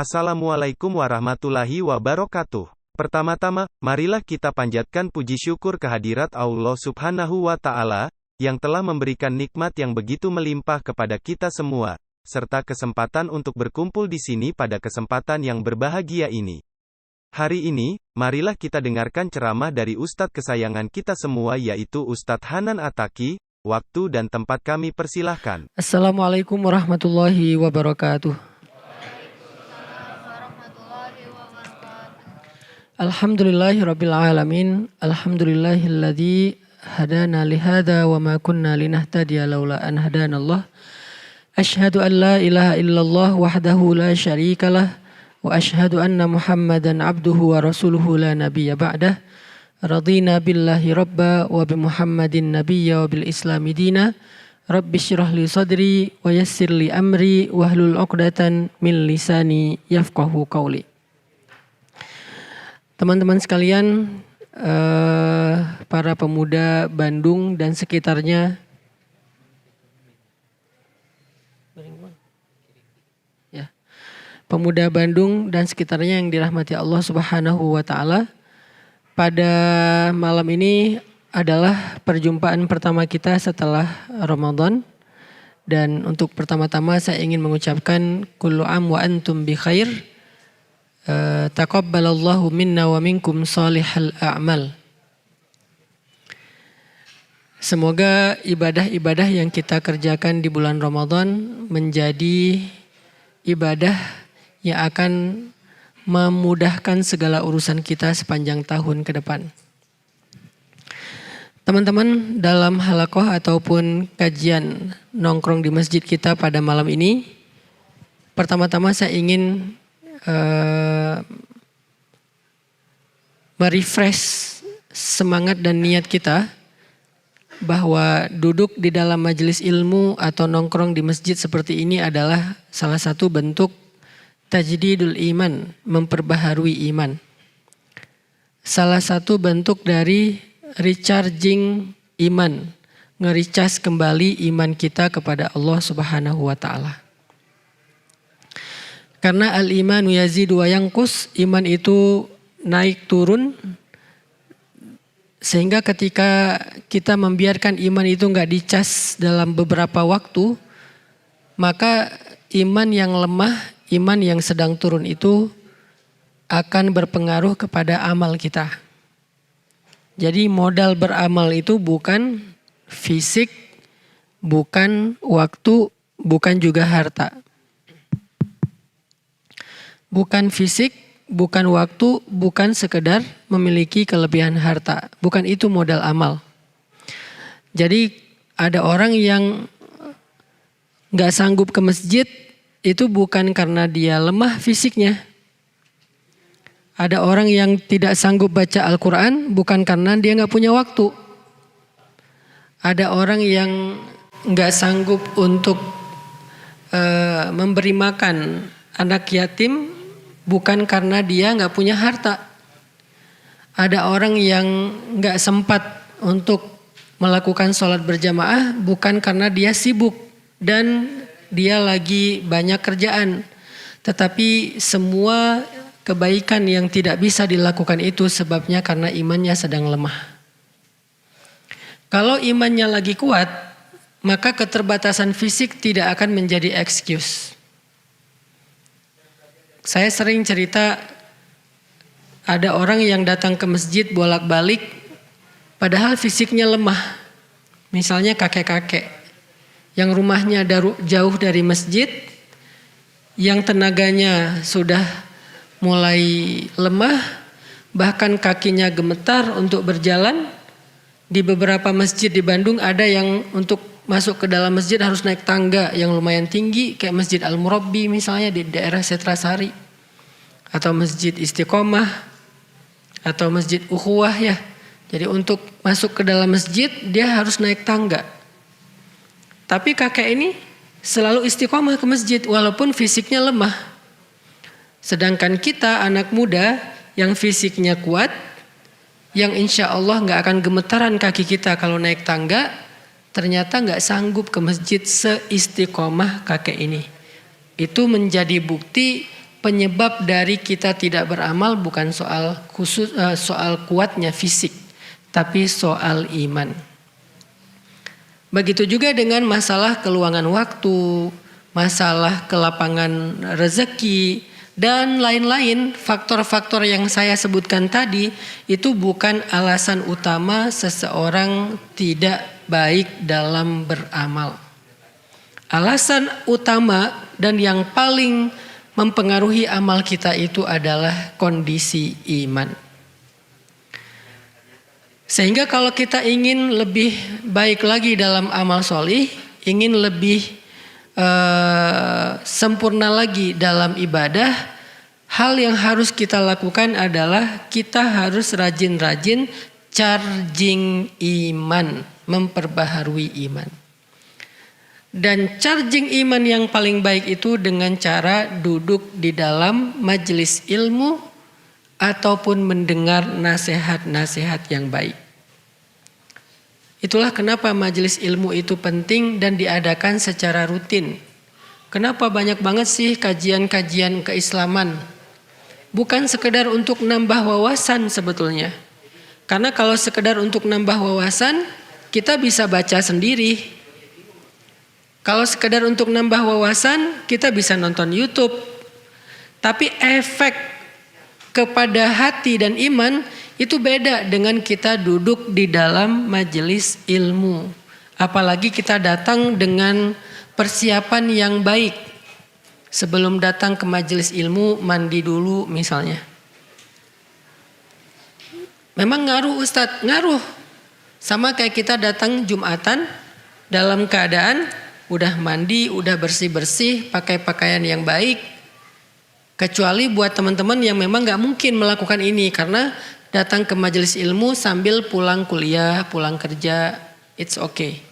Assalamualaikum warahmatullahi wabarakatuh. Pertama-tama, marilah kita panjatkan puji syukur kehadirat Allah Subhanahu wa Ta'ala, yang telah memberikan nikmat yang begitu melimpah kepada kita semua, serta kesempatan untuk berkumpul di sini pada kesempatan yang berbahagia ini. Hari ini, marilah kita dengarkan ceramah dari Ustadz kesayangan kita semua, yaitu Ustadz Hanan Attaqi. Waktu dan tempat kami persilahkan. Assalamualaikum warahmatullahi wabarakatuh. Alhamdulillahirabbil alamin. Alhamdulillahilladzi hadana lihada wa ma kunna linahtadiya laula an hadanallah. Asyhadu an la ilaha illallah wahdahu la syarikalah wa asyhadu anna Muhammadan abduhu wa rasuluhu la nabiyya ba'dah. Radina billahi rabba wa bi Muhammadin nabiyya wa bil islami dina. Rabbi syrah li sadri wa yassir li amri wahlul 'uqdatan min lisani yafqahu qawli. Teman-teman sekalian, para pemuda Bandung dan sekitarnya, ya, pemuda Bandung dan sekitarnya yang dirahmati Allah Subhanahu wa Ta'ala. Pada malam ini adalah perjumpaan pertama kita setelah Ramadan. Dan untuk pertama-tama saya ingin mengucapkan kullu am wa antum bi khair. Taqabbalallahu minna wa minkum salihal a'mal. Semoga ibadah-ibadah yang kita kerjakan di bulan Ramadan menjadi ibadah yang akan memudahkan segala urusan kita sepanjang tahun ke depan. Teman-teman, dalam halaqah ataupun kajian nongkrong di masjid kita pada malam ini, pertama-tama saya ingin merefresh semangat dan niat kita bahwa duduk di dalam majelis ilmu atau nongkrong di masjid seperti ini adalah salah satu bentuk tajdidul iman, memperbaharui iman. Salah satu bentuk dari recharging iman, nge-recharge kembali iman kita kepada Allah Subhanahu wa Ta'ala. Karena al-imanu yazidu wa yanqus, iman itu naik turun, sehingga ketika kita membiarkan iman itu nggak dicas dalam beberapa waktu, maka iman yang lemah, iman yang sedang turun itu akan berpengaruh kepada amal kita. Jadi modal beramal itu bukan fisik, bukan waktu, bukan juga harta. Bukan fisik, bukan waktu, bukan sekedar memiliki kelebihan harta. Bukan itu modal amal. Jadi ada orang yang gak sanggup ke masjid, itu bukan karena dia lemah fisiknya. Ada orang yang tidak sanggup baca Al-Quran, bukan karena dia gak punya waktu. Ada orang yang gak sanggup untuk memberi makan anak yatim, bukan karena dia nggak punya harta. Ada orang yang nggak sempat untuk melakukan sholat berjamaah, bukan karena dia sibuk dan dia lagi banyak kerjaan. Tetapi semua kebaikan yang tidak bisa dilakukan itu sebabnya karena imannya sedang lemah. Kalau imannya lagi kuat, maka keterbatasan fisik tidak akan menjadi excuse. Saya sering cerita, ada orang yang datang ke masjid bolak-balik, padahal fisiknya lemah. Misalnya kakek-kakek, yang rumahnya jauh dari masjid, yang tenaganya sudah mulai lemah, bahkan kakinya gemetar untuk berjalan. Di beberapa masjid di Bandung ada yang untuk masuk ke dalam masjid harus naik tangga yang lumayan tinggi, kayak Masjid Al-Murabbi misalnya di daerah Setrasari, atau Masjid Istiqomah, atau Masjid Ukhuwah ya. Jadi untuk masuk ke dalam masjid dia harus naik tangga. Tapi kakek ini selalu istiqomah ke masjid walaupun fisiknya lemah. Sedangkan kita anak muda yang fisiknya kuat, yang insya Allah gak akan gemetaran kaki kita kalau naik tangga, ternyata gak sanggup ke masjid seistiqomah kakek ini. Itu menjadi bukti penyebab dari kita tidak beramal bukan soal kuatnya fisik, tapi soal iman. Begitu juga dengan masalah keluangan waktu, masalah kelapangan rezeki, dan lain-lain. Faktor-faktor yang saya sebutkan tadi itu bukan alasan utama seseorang tidak baik dalam beramal. Alasan utama dan yang paling mempengaruhi amal kita itu adalah kondisi iman. Sehingga kalau kita ingin lebih baik lagi dalam amal solih, ingin lebih sempurna lagi dalam ibadah, hal yang harus kita lakukan adalah kita harus rajin-rajin charging iman, memperbaharui iman. Dan charging iman yang paling baik itu dengan cara duduk di dalam majelis ilmu ataupun mendengar nasihat-nasihat yang baik. Itulah kenapa majelis ilmu itu penting dan diadakan secara rutin. Kenapa banyak banget sih kajian-kajian keislaman? Bukan sekedar untuk nambah wawasan sebetulnya. Karena kalau sekedar untuk nambah wawasan, kita bisa baca sendiri. Kalau sekedar untuk nambah wawasan, kita bisa nonton YouTube. Tapi efek kepada hati dan iman itu beda dengan kita duduk di dalam majelis ilmu. Apalagi kita datang dengan persiapan yang baik. Sebelum datang ke majelis ilmu, mandi dulu misalnya. Memang ngaruh Ustadz, ngaruh. Sama kayak kita datang Jumatan dalam keadaan udah mandi, udah bersih-bersih, pakai pakaian yang baik. Kecuali buat teman-teman yang memang gak mungkin melakukan ini karena datang ke majelis ilmu sambil pulang kuliah, pulang kerja, it's okay.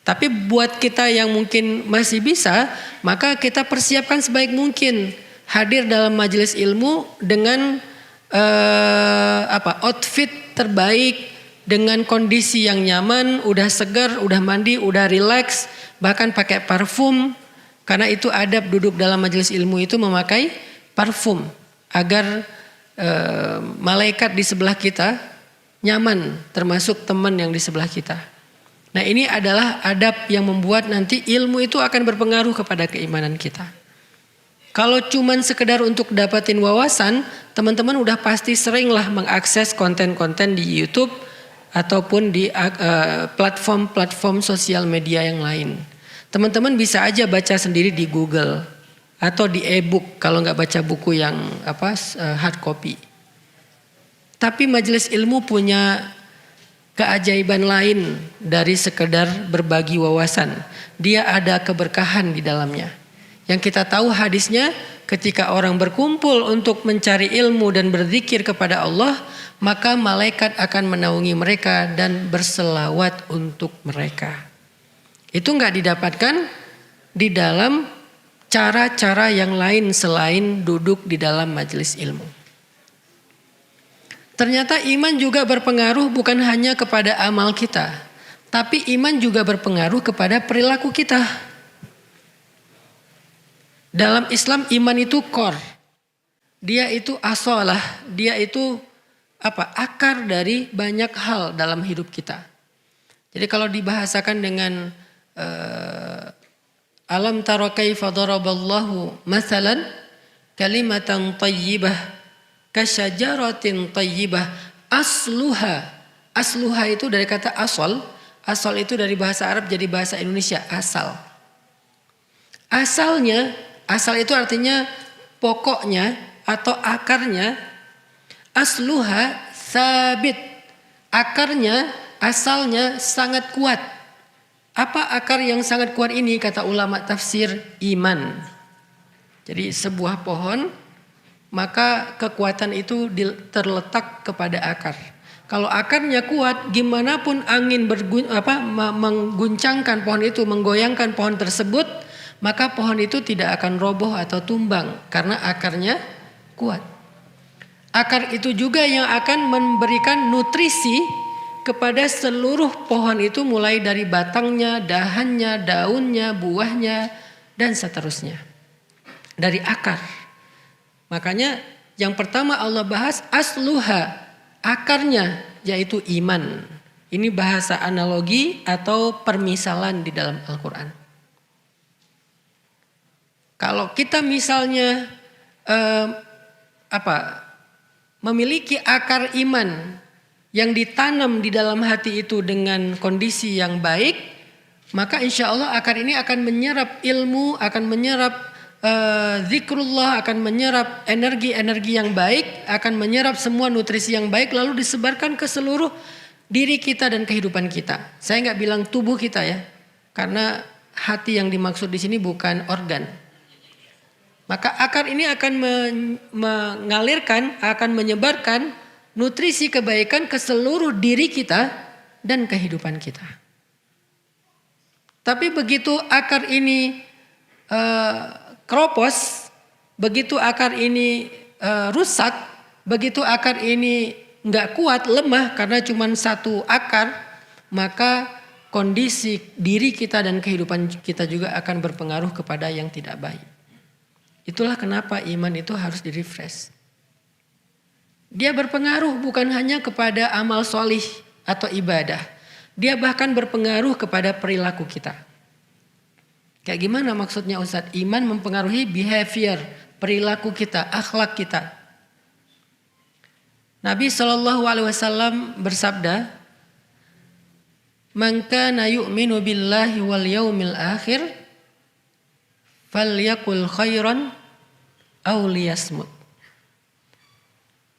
Tapi buat kita yang mungkin masih bisa, maka kita persiapkan sebaik mungkin. Hadir dalam majelis ilmu dengan outfit terbaik, dengan kondisi yang nyaman, udah segar, udah mandi, udah relax, bahkan pakai parfum. Karena itu adab duduk dalam majelis ilmu itu memakai parfum agar malaikat di sebelah kita nyaman, termasuk teman yang di sebelah kita. Nah, ini adalah adab yang membuat nanti ilmu itu akan berpengaruh kepada keimanan kita. Kalau cuman sekedar untuk dapatin wawasan, teman-teman udah pasti seringlah mengakses konten-konten di YouTube ataupun di platform-platform sosial media yang lain. Teman-teman bisa aja baca sendiri di Google atau di e-book kalau nggak baca buku yang hard copy. Tapi majelis ilmu punya keajaiban lain dari sekedar berbagi wawasan. Dia ada keberkahan di dalamnya. Yang kita tahu hadisnya, ketika orang berkumpul untuk mencari ilmu dan berzikir kepada Allah, maka malaikat akan menaungi mereka dan berselawat untuk mereka. Itu nggak didapatkan di dalam cara-cara yang lain selain duduk di dalam majelis ilmu. Ternyata iman juga berpengaruh bukan hanya kepada amal kita, tapi iman juga berpengaruh kepada perilaku kita. Dalam Islam iman itu core. Dia itu asalah, dia itu akar dari banyak hal dalam hidup kita. Jadi kalau dibahasakan dengan alam tara kaifa daraballahu masalan kalimatan thayyibah kasyajaratin thayyibah asluha itu dari kata asal itu dari bahasa Arab jadi bahasa Indonesia asal itu artinya pokoknya atau akarnya. Asluha sabit, akarnya asalnya sangat kuat. Apa akar yang sangat kuat ini? Kata ulama tafsir, iman. Jadi sebuah pohon, maka kekuatan itu terletak kepada akar. Kalau akarnya kuat, gimana pun angin mengguncangkan pohon itu, menggoyangkan pohon tersebut, maka pohon itu tidak akan roboh atau tumbang karena akarnya kuat. Akar itu juga yang akan memberikan nutrisi kepada seluruh pohon itu, mulai dari batangnya, dahannya, daunnya, buahnya, dan seterusnya. Dari akar. Makanya yang pertama Allah bahas asluha, akarnya, yaitu iman. Ini bahasa analogi atau permisalan di dalam Al-Quran. Kalau kita misalnya memiliki akar iman yang ditanam di dalam hati itu dengan kondisi yang baik, maka insya Allah akar ini akan menyerap ilmu, akan menyerap zikrullah, akan menyerap energi-energi yang baik, akan menyerap semua nutrisi yang baik, lalu disebarkan ke seluruh diri kita dan kehidupan kita. Saya nggak bilang tubuh kita ya, karena hati yang dimaksud di sini bukan organ. Maka akar ini akan mengalirkan, akan menyebarkan nutrisi kebaikan ke seluruh diri kita dan kehidupan kita. Tapi begitu akar ini keropos, begitu akar ini rusak, begitu akar ini nggak kuat, lemah karena cuma satu akar, maka kondisi diri kita dan kehidupan kita juga akan berpengaruh kepada yang tidak baik. Itulah kenapa iman itu harus di-refresh. Dia berpengaruh bukan hanya kepada amal solih atau ibadah. Dia bahkan berpengaruh kepada perilaku kita. Kayak gimana maksudnya Ustadz? Iman mempengaruhi behavior, perilaku kita, akhlak kita. Nabi SAW bersabda, "Man kana yu'minu billahi wal yaumil akhir falyakul khairan aw liyasmut."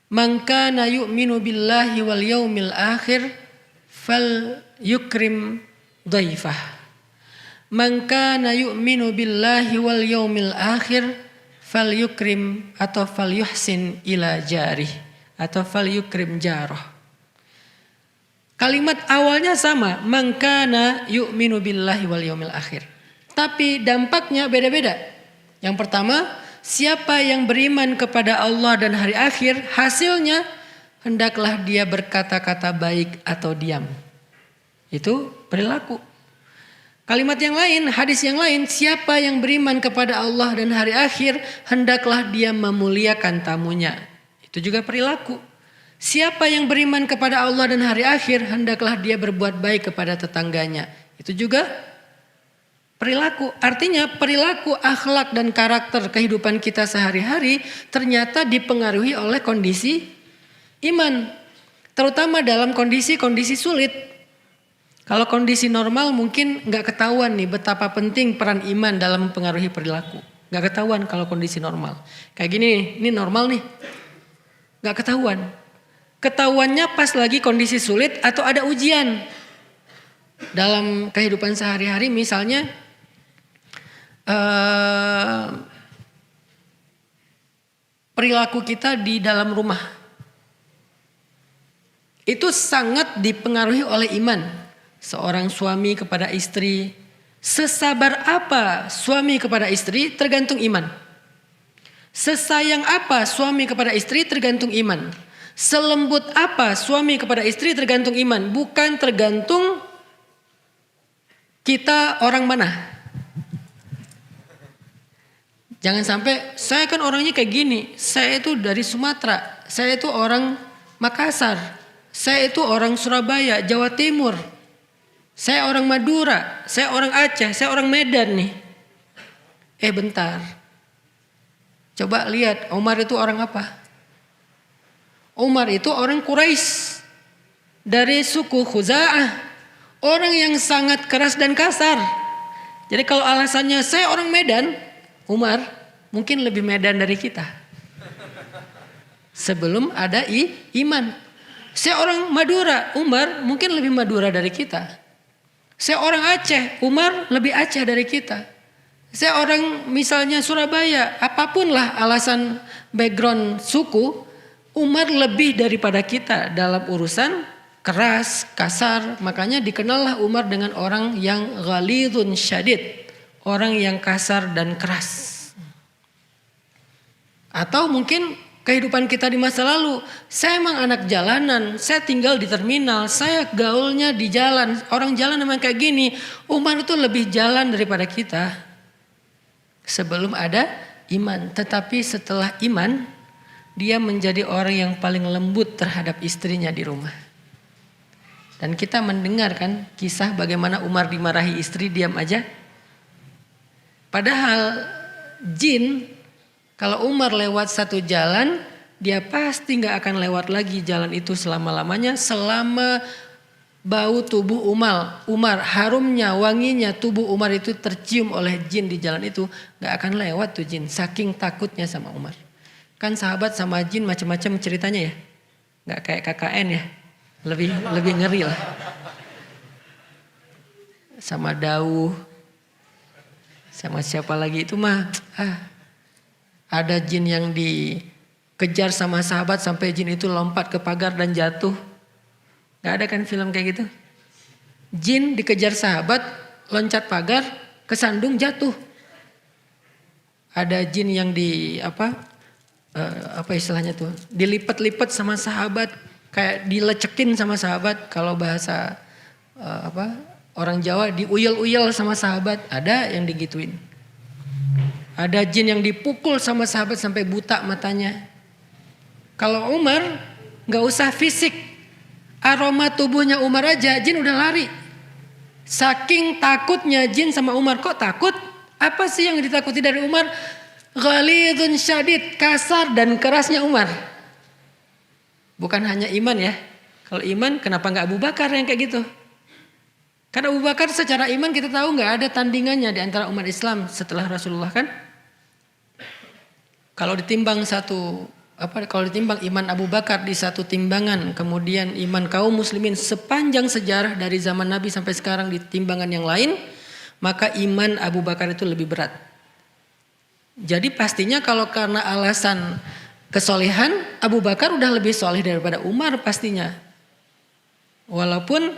Man kana yu'minu billahi wal yaumil akhir falyukrim dhaifah. Man kana yu'minu billahi wal yaumil akhir falyukrim atau falyuhsin ila jarih atau falyukrim jarah. Kalimat awalnya sama, man kana yu'minu billahi wal yaumil akhir. Tapi dampaknya beda-beda. Yang pertama, siapa yang beriman kepada Allah dan hari akhir, hasilnya hendaklah dia berkata-kata baik atau diam. Itu perilaku. Kalimat yang lain, hadis yang lain, siapa yang beriman kepada Allah dan hari akhir, hendaklah dia memuliakan tamunya. Itu juga perilaku. Siapa yang beriman kepada Allah dan hari akhir, hendaklah dia berbuat baik kepada tetangganya. Itu juga perilaku. Artinya perilaku, akhlak dan karakter kehidupan kita sehari-hari ternyata dipengaruhi oleh kondisi iman. Terutama dalam kondisi-kondisi sulit. Kalau kondisi normal mungkin nggak ketahuan nih betapa penting peran iman dalam mempengaruhi perilaku. Nggak ketahuan kalau kondisi normal. Kayak gini, ini normal nih. Nggak ketahuan. Ketahuannya pas lagi kondisi sulit atau ada ujian. Dalam kehidupan sehari-hari misalnya perilaku kita di dalam rumah. Itu sangat dipengaruhi oleh iman. Seorang suami kepada istri, sesabar apa suami kepada istri tergantung iman. Sesayang apa suami kepada istri tergantung iman. Selembut apa suami kepada istri tergantung iman. Bukan tergantung kita orang mana. Jangan sampai saya kan orangnya kayak gini. Saya itu dari Sumatera. Saya itu orang Makassar. Saya itu orang Surabaya, Jawa Timur. Saya orang Madura, saya orang Aceh, saya orang Medan nih. Bentar. Coba lihat, Umar itu orang apa? Umar itu orang Quraisy. Dari suku Khuza'ah. Orang yang sangat keras dan kasar. Jadi kalau alasannya saya orang Medan, Umar mungkin lebih Medan dari kita. Sebelum ada iman. Saya orang Madura, Umar mungkin lebih Madura dari kita. Saya orang Aceh, Umar lebih Aceh dari kita. Saya orang misalnya Surabaya, apapun lah alasan background suku, Umar lebih daripada kita dalam urusan keras, kasar. Makanya dikenallah Umar dengan orang yang ghalidun syadid, orang yang kasar dan keras. Atau mungkin kehidupan kita di masa lalu, saya emang anak jalanan, saya tinggal di terminal, saya gaulnya di jalan, orang jalan emang kayak gini. Umar itu lebih jalan daripada kita. Sebelum ada iman. Tetapi setelah iman, dia menjadi orang yang paling lembut terhadap istrinya di rumah. Dan kita mendengar kan kisah bagaimana Umar dimarahi istri diam aja. Padahal jin, kalau Umar lewat satu jalan, dia pasti gak akan lewat lagi jalan itu selama-lamanya. Selama bau tubuh Umar, harumnya, wanginya tubuh Umar itu tercium oleh jin di jalan itu, gak akan lewat tuh jin. Saking takutnya sama Umar. Kan sahabat sama jin macam-macam ceritanya ya. Gak kayak KKN ya. Lebih ngeri lah. Sama Dauh. Sama siapa lagi itu mah. Ada jin yang dikejar sama sahabat sampai jin itu lompat ke pagar dan jatuh. Gak ada kan film kayak gitu. Jin dikejar sahabat, loncat pagar, kesandung jatuh. Ada jin yang apa istilahnya tuh, dilipat-lipat sama sahabat, kayak dilecekin sama sahabat. Kalau bahasa orang Jawa diuyel-uyel sama sahabat, ada yang digituin. Ada jin yang dipukul sama sahabat sampai buta matanya. Kalau Umar nggak usah fisik, aroma tubuhnya Umar aja jin udah lari. Saking takutnya jin sama Umar. Kok takut? Apa sih yang ditakuti dari Umar? Ghalidun syadid, kasar dan kerasnya Umar. Bukan hanya iman ya. Kalau iman kenapa nggak Abu Bakar yang kayak gitu? Karena Abu Bakar secara iman kita tahu nggak ada tandingannya di antara umat Islam setelah Rasulullah kan. Kalau ditimbang kalau ditimbang iman Abu Bakar di satu timbangan, kemudian iman kaum muslimin sepanjang sejarah dari zaman Nabi sampai sekarang di timbangan yang lain, maka iman Abu Bakar itu lebih berat. Jadi pastinya kalau karena alasan kesolehan, Abu Bakar udah lebih soleh daripada Umar pastinya. Walaupun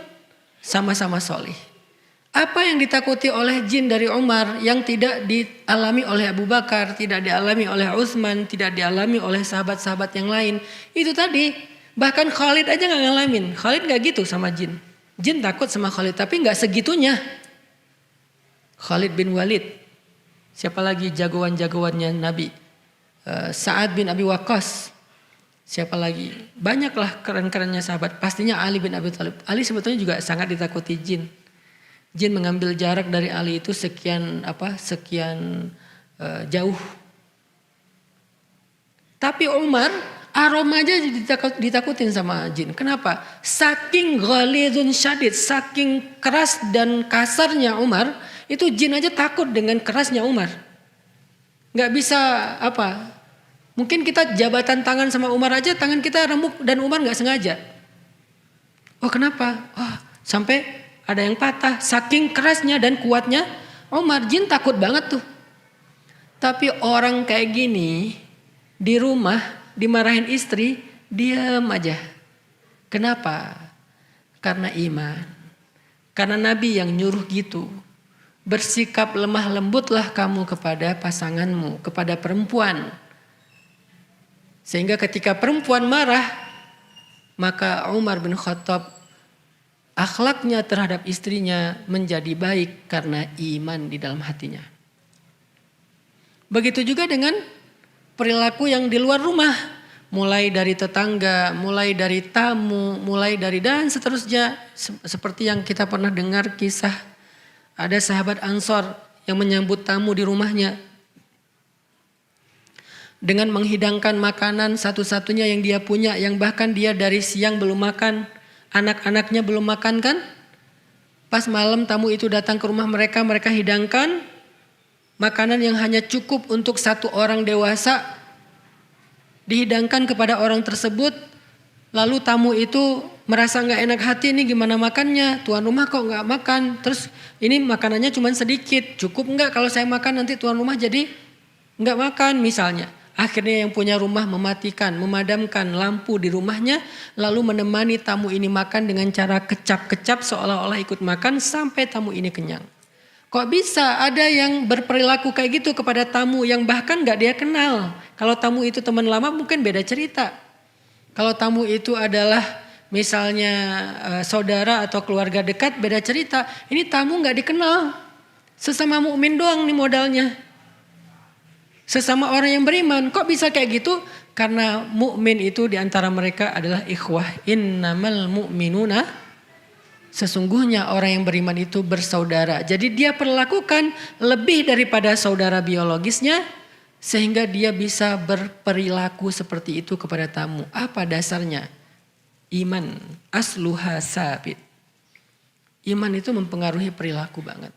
sama-sama soleh. Apa yang ditakuti oleh jin dari Umar yang tidak dialami oleh Abu Bakar, tidak dialami oleh Utsman, tidak dialami oleh sahabat-sahabat yang lain. Itu tadi, bahkan Khalid aja gak ngalamin. Khalid gak gitu sama jin. Jin takut sama Khalid tapi gak segitunya. Khalid bin Walid. Siapa lagi jagoan-jagoannya Nabi? Sa'ad bin Abi Waqqas. Siapa lagi? Banyaklah keren-kerennya sahabat. Pastinya Ali bin Abi Thalib. Ali sebetulnya juga sangat ditakuti jin. Jin mengambil jarak dari Ali itu sekian jauh. Tapi Umar aroma aja ditakutin sama jin. Kenapa? Saking ghalidun syadid, saking keras dan kasarnya Umar, itu jin aja takut dengan kerasnya Umar. Gak bisa mungkin kita jabatan tangan sama Umar aja, tangan kita remuk dan Umar gak sengaja. Oh kenapa? Sampai ada yang patah. Saking kerasnya dan kuatnya Umar, jin takut banget tuh. Tapi orang kayak gini di rumah dimarahin istri, diam aja. Kenapa? Karena iman. Karena Nabi yang nyuruh gitu. Bersikap lemah lembutlah kamu kepada pasanganmu, kepada perempuan. Sehingga ketika perempuan marah, maka Umar bin Khattab akhlaknya terhadap istrinya menjadi baik karena iman di dalam hatinya. Begitu juga dengan perilaku yang di luar rumah. Mulai dari tetangga, mulai dari tamu, mulai dari dan seterusnya. Seperti yang kita pernah dengar kisah. Ada sahabat Ansor yang menyambut tamu di rumahnya. Dengan menghidangkan makanan satu-satunya yang dia punya. Yang bahkan dia dari siang belum makan. Anak-anaknya belum makan kan? Pas malam tamu itu datang ke rumah mereka, mereka hidangkan makanan yang hanya cukup untuk satu orang dewasa. Dihidangkan kepada orang tersebut, lalu tamu itu merasa gak enak hati, ini gimana makannya? Tuan rumah kok gak makan? Terus ini makanannya cuma sedikit, cukup gak kalau saya makan nanti tuan rumah jadi gak makan misalnya. Akhirnya yang punya rumah memadamkan lampu di rumahnya, lalu menemani tamu ini makan dengan cara kecap-kecap seolah-olah ikut makan sampai tamu ini kenyang. Kok bisa ada yang berperilaku kayak gitu kepada tamu yang bahkan gak dia kenal. Kalau tamu itu teman lama mungkin beda cerita. Kalau tamu itu adalah misalnya saudara atau keluarga dekat beda cerita. Ini tamu gak dikenal. Sesama mukmin doang nih modalnya. sesama orang yang beriman. Kok bisa kayak gitu? Karena mukmin itu diantara mereka adalah ikhwah. Innamal mu'minuna, sesungguhnya orang yang beriman itu bersaudara. Jadi dia perlakukan lebih daripada saudara biologisnya, sehingga dia bisa berperilaku seperti itu kepada tamu. Apa dasarnya? Iman. Asluha sabit. Iman itu mempengaruhi perilaku banget.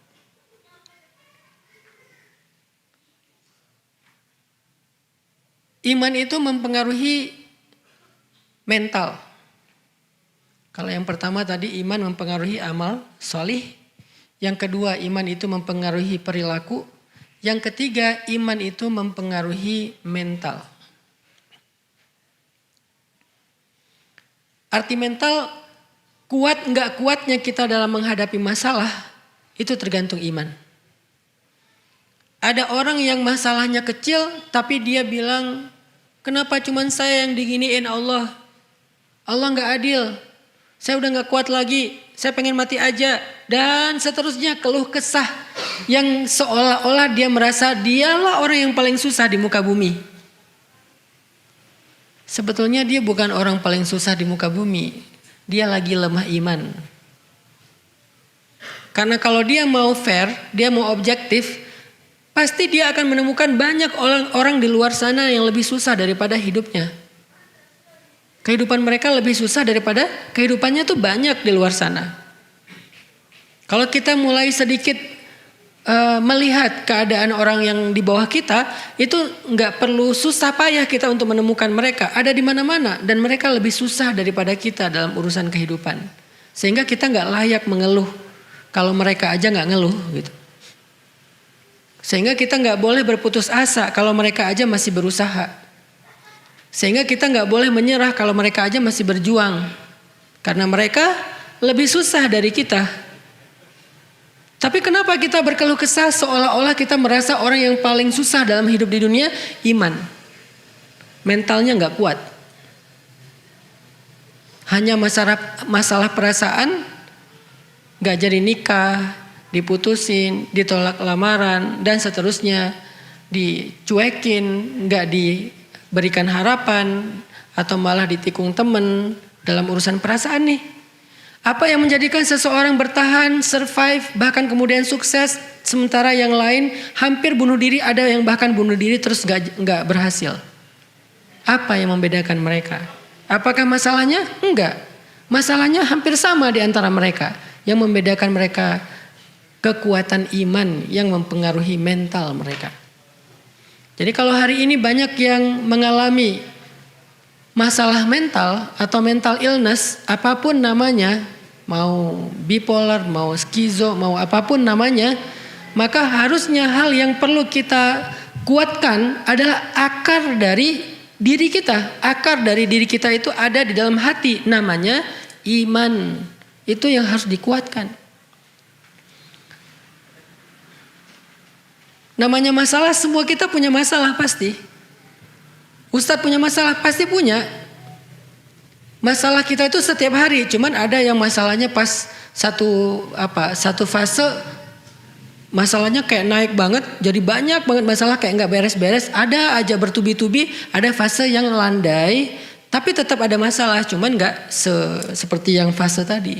Iman itu mempengaruhi mental. Kalau yang pertama tadi iman mempengaruhi amal solih. Yang kedua iman itu mempengaruhi perilaku. Yang ketiga iman itu mempengaruhi mental. Arti mental, kuat enggak kuatnya kita dalam menghadapi masalah, itu tergantung iman. Ada orang yang masalahnya kecil tapi dia bilang, kenapa cuman saya yang diginiin Allah? Allah enggak adil. Saya udah gak kuat lagi, saya pengen mati aja. Dan seterusnya keluh kesah yang seolah-olah dia merasa dialah orang yang paling susah di muka bumi. Sebetulnya dia bukan orang paling susah di muka bumi. Dia lagi lemah iman. Karena kalau dia mau fair, dia mau objektif, pasti dia akan menemukan banyak orang di luar sana yang lebih susah daripada hidupnya. Kehidupan mereka lebih susah daripada kehidupannya tuh banyak di luar sana. Kalau kita mulai sedikit melihat keadaan orang yang di bawah kita, itu nggak perlu susah payah kita untuk menemukan mereka. Ada di mana-mana dan mereka lebih susah daripada kita dalam urusan kehidupan. Sehingga kita nggak layak mengeluh kalau mereka aja nggak ngeluh gitu. Sehingga kita nggak boleh berputus asa kalau mereka aja masih berusaha. Sehingga kita nggak boleh menyerah kalau mereka aja masih berjuang. Karena mereka lebih susah dari kita. Tapi kenapa kita berkeluh kesah seolah-olah kita merasa orang yang paling susah dalam hidup di dunia? Iman. Mentalnya nggak kuat. Hanya masalah perasaan, nggak jadi nikah, diputusin, ditolak lamaran, dan seterusnya. Dicuekin, nggak diberikan harapan, atau malah ditikung temen dalam urusan perasaan nih. Apa yang menjadikan seseorang bertahan, survive, bahkan kemudian sukses, sementara yang lain hampir bunuh diri, ada yang bahkan bunuh diri terus nggak berhasil. Apa yang membedakan mereka? Apakah masalahnya? Enggak. Masalahnya hampir sama di antara mereka. Yang membedakan mereka kekuatan iman yang mempengaruhi mental mereka. Jadi kalau hari ini banyak yang mengalami masalah mental atau mental illness, apapun namanya, mau bipolar, mau skizo, mau apapun namanya, maka harusnya hal yang perlu kita kuatkan adalah akar dari diri kita. Akar dari diri kita itu ada di dalam hati, namanya iman. Itu yang harus dikuatkan. Namanya masalah, semua kita punya masalah pasti. Ustadz punya masalah, pasti punya. Masalah kita itu setiap hari, cuman ada yang masalahnya pas satu fase masalahnya kayak naik banget, jadi banyak banget masalah kayak nggak beres-beres. Ada aja bertubi-tubi, ada fase yang landai, tapi tetap ada masalah, cuman nggak seperti yang fase tadi.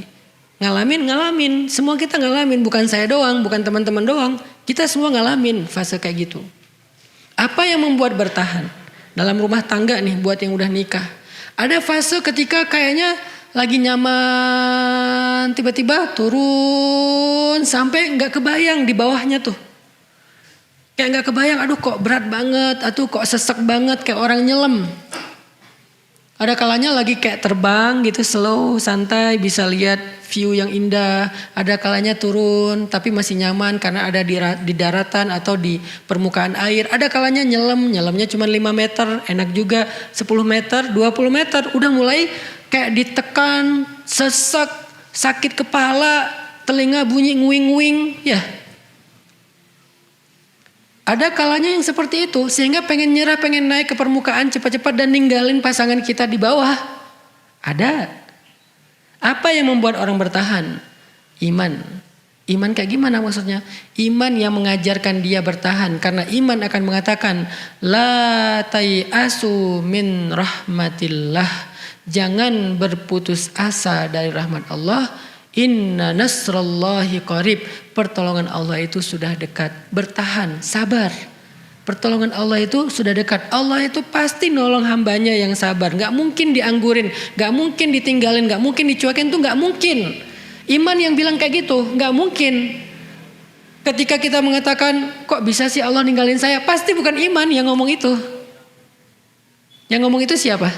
Ngalamin, semua kita ngalamin, bukan saya doang, bukan teman-teman doang, kita semua ngalamin fase kayak gitu. Apa yang membuat bertahan? Dalam rumah tangga nih buat yang udah nikah. Ada fase ketika kayaknya lagi nyaman, tiba-tiba turun sampai nggak kebayang di bawahnya tuh. Kayak nggak kebayang, aduh kok berat banget, aduh kok sesek banget kayak orang nyelam. Ada kalanya lagi kayak terbang gitu, slow, santai, bisa lihat view yang indah. Ada kalanya turun tapi masih nyaman karena ada di daratan atau di permukaan air. Ada kalanya nyelamnya cuma 5 meter, enak juga. 10 meter, 20 meter, udah mulai kayak ditekan, sesek, sakit kepala, telinga bunyi nguing-nguing, ya. Ada kalanya yang seperti itu, sehingga pengen nyerah, pengen naik ke permukaan cepat-cepat dan ninggalin pasangan kita di bawah. Ada. Apa yang membuat orang bertahan? Iman. Iman kayak gimana maksudnya? Iman yang mengajarkan dia bertahan. Karena iman akan mengatakan, la tai'asu min rahmatillah. Jangan berputus asa dari rahmat Allah. Inna nasrallahi qarib. Pertolongan Allah itu sudah dekat. Bertahan, sabar. Pertolongan Allah itu sudah dekat. Allah itu pasti nolong hambanya yang sabar. Gak mungkin dianggurin, gak mungkin ditinggalin, gak mungkin dicuekin, itu gak mungkin. Iman yang bilang kayak gitu, gak mungkin. Ketika kita mengatakan, kok bisa sih Allah ninggalin saya? Pasti bukan iman yang ngomong itu. Yang ngomong itu siapa?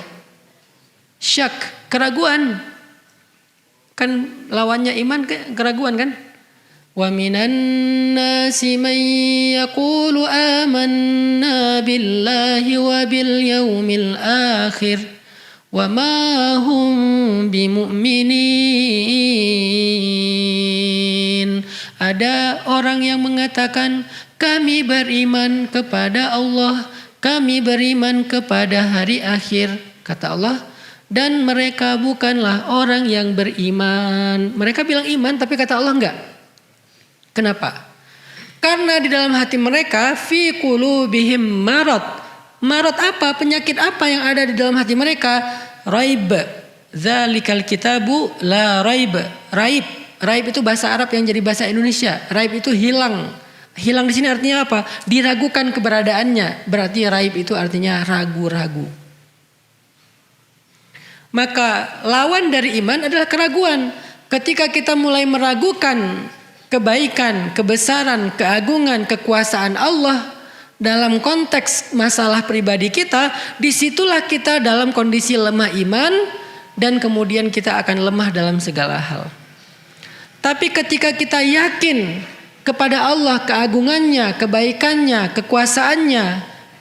Syak, keraguan. Kan lawannya iman keraguan kan? Wa minan nasi man yaqulu amanna billahi wa bil yaumil akhir wa ma hum bimu'minin. Ada orang yang mengatakan kami beriman kepada Allah, kami beriman kepada hari akhir, kata Allah, dan mereka bukanlah orang yang beriman. Mereka bilang iman tapi kata Allah enggak. Kenapa? Karena di dalam hati mereka fi qulubihim marad. Marad apa? Penyakit apa yang ada di dalam hati mereka? Raib. Dzalikal kitabu la raib. Raib. Raib itu bahasa Arab yang jadi bahasa Indonesia. Raib itu hilang. Hilang di sini artinya apa? Diragukan keberadaannya. Berarti raib itu artinya ragu-ragu. Maka lawan dari iman adalah keraguan. Ketika kita mulai meragukan kebaikan, kebesaran, keagungan, kekuasaan Allah dalam konteks masalah pribadi kita, disitulah kita dalam kondisi lemah iman dan kemudian kita akan lemah dalam segala hal. Tapi ketika kita yakin kepada Allah, keagungannya, kebaikannya, kekuasaannya,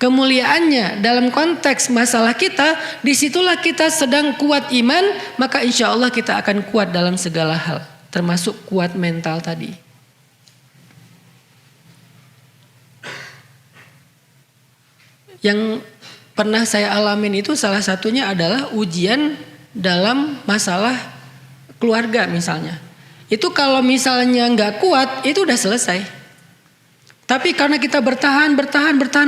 kemuliaannya dalam konteks masalah kita, disitulah kita sedang kuat iman, maka insya Allah kita akan kuat dalam segala hal, termasuk kuat mental tadi. Yang pernah saya alamin itu salah satunya adalah ujian dalam masalah keluarga misalnya. Itu kalau misalnya nggak kuat itu udah selesai. Tapi karena kita bertahan,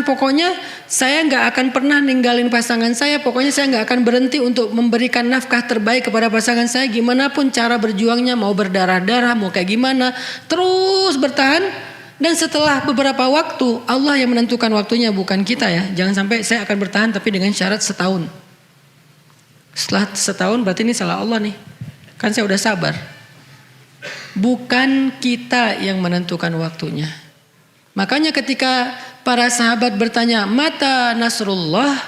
pokoknya saya nggak akan pernah ninggalin pasangan saya. Pokoknya saya nggak akan berhenti untuk memberikan nafkah terbaik kepada pasangan saya. Gimana pun cara berjuangnya, mau berdarah-darah, mau kayak gimana, terus bertahan. Dan setelah beberapa waktu, Allah yang menentukan waktunya, bukan kita ya. Jangan sampai saya akan bertahan tapi dengan syarat setahun. Setelah setahun berarti ini salah Allah nih. Kan saya udah sabar. Bukan kita yang menentukan waktunya. Makanya ketika para sahabat bertanya, mata nasrullah,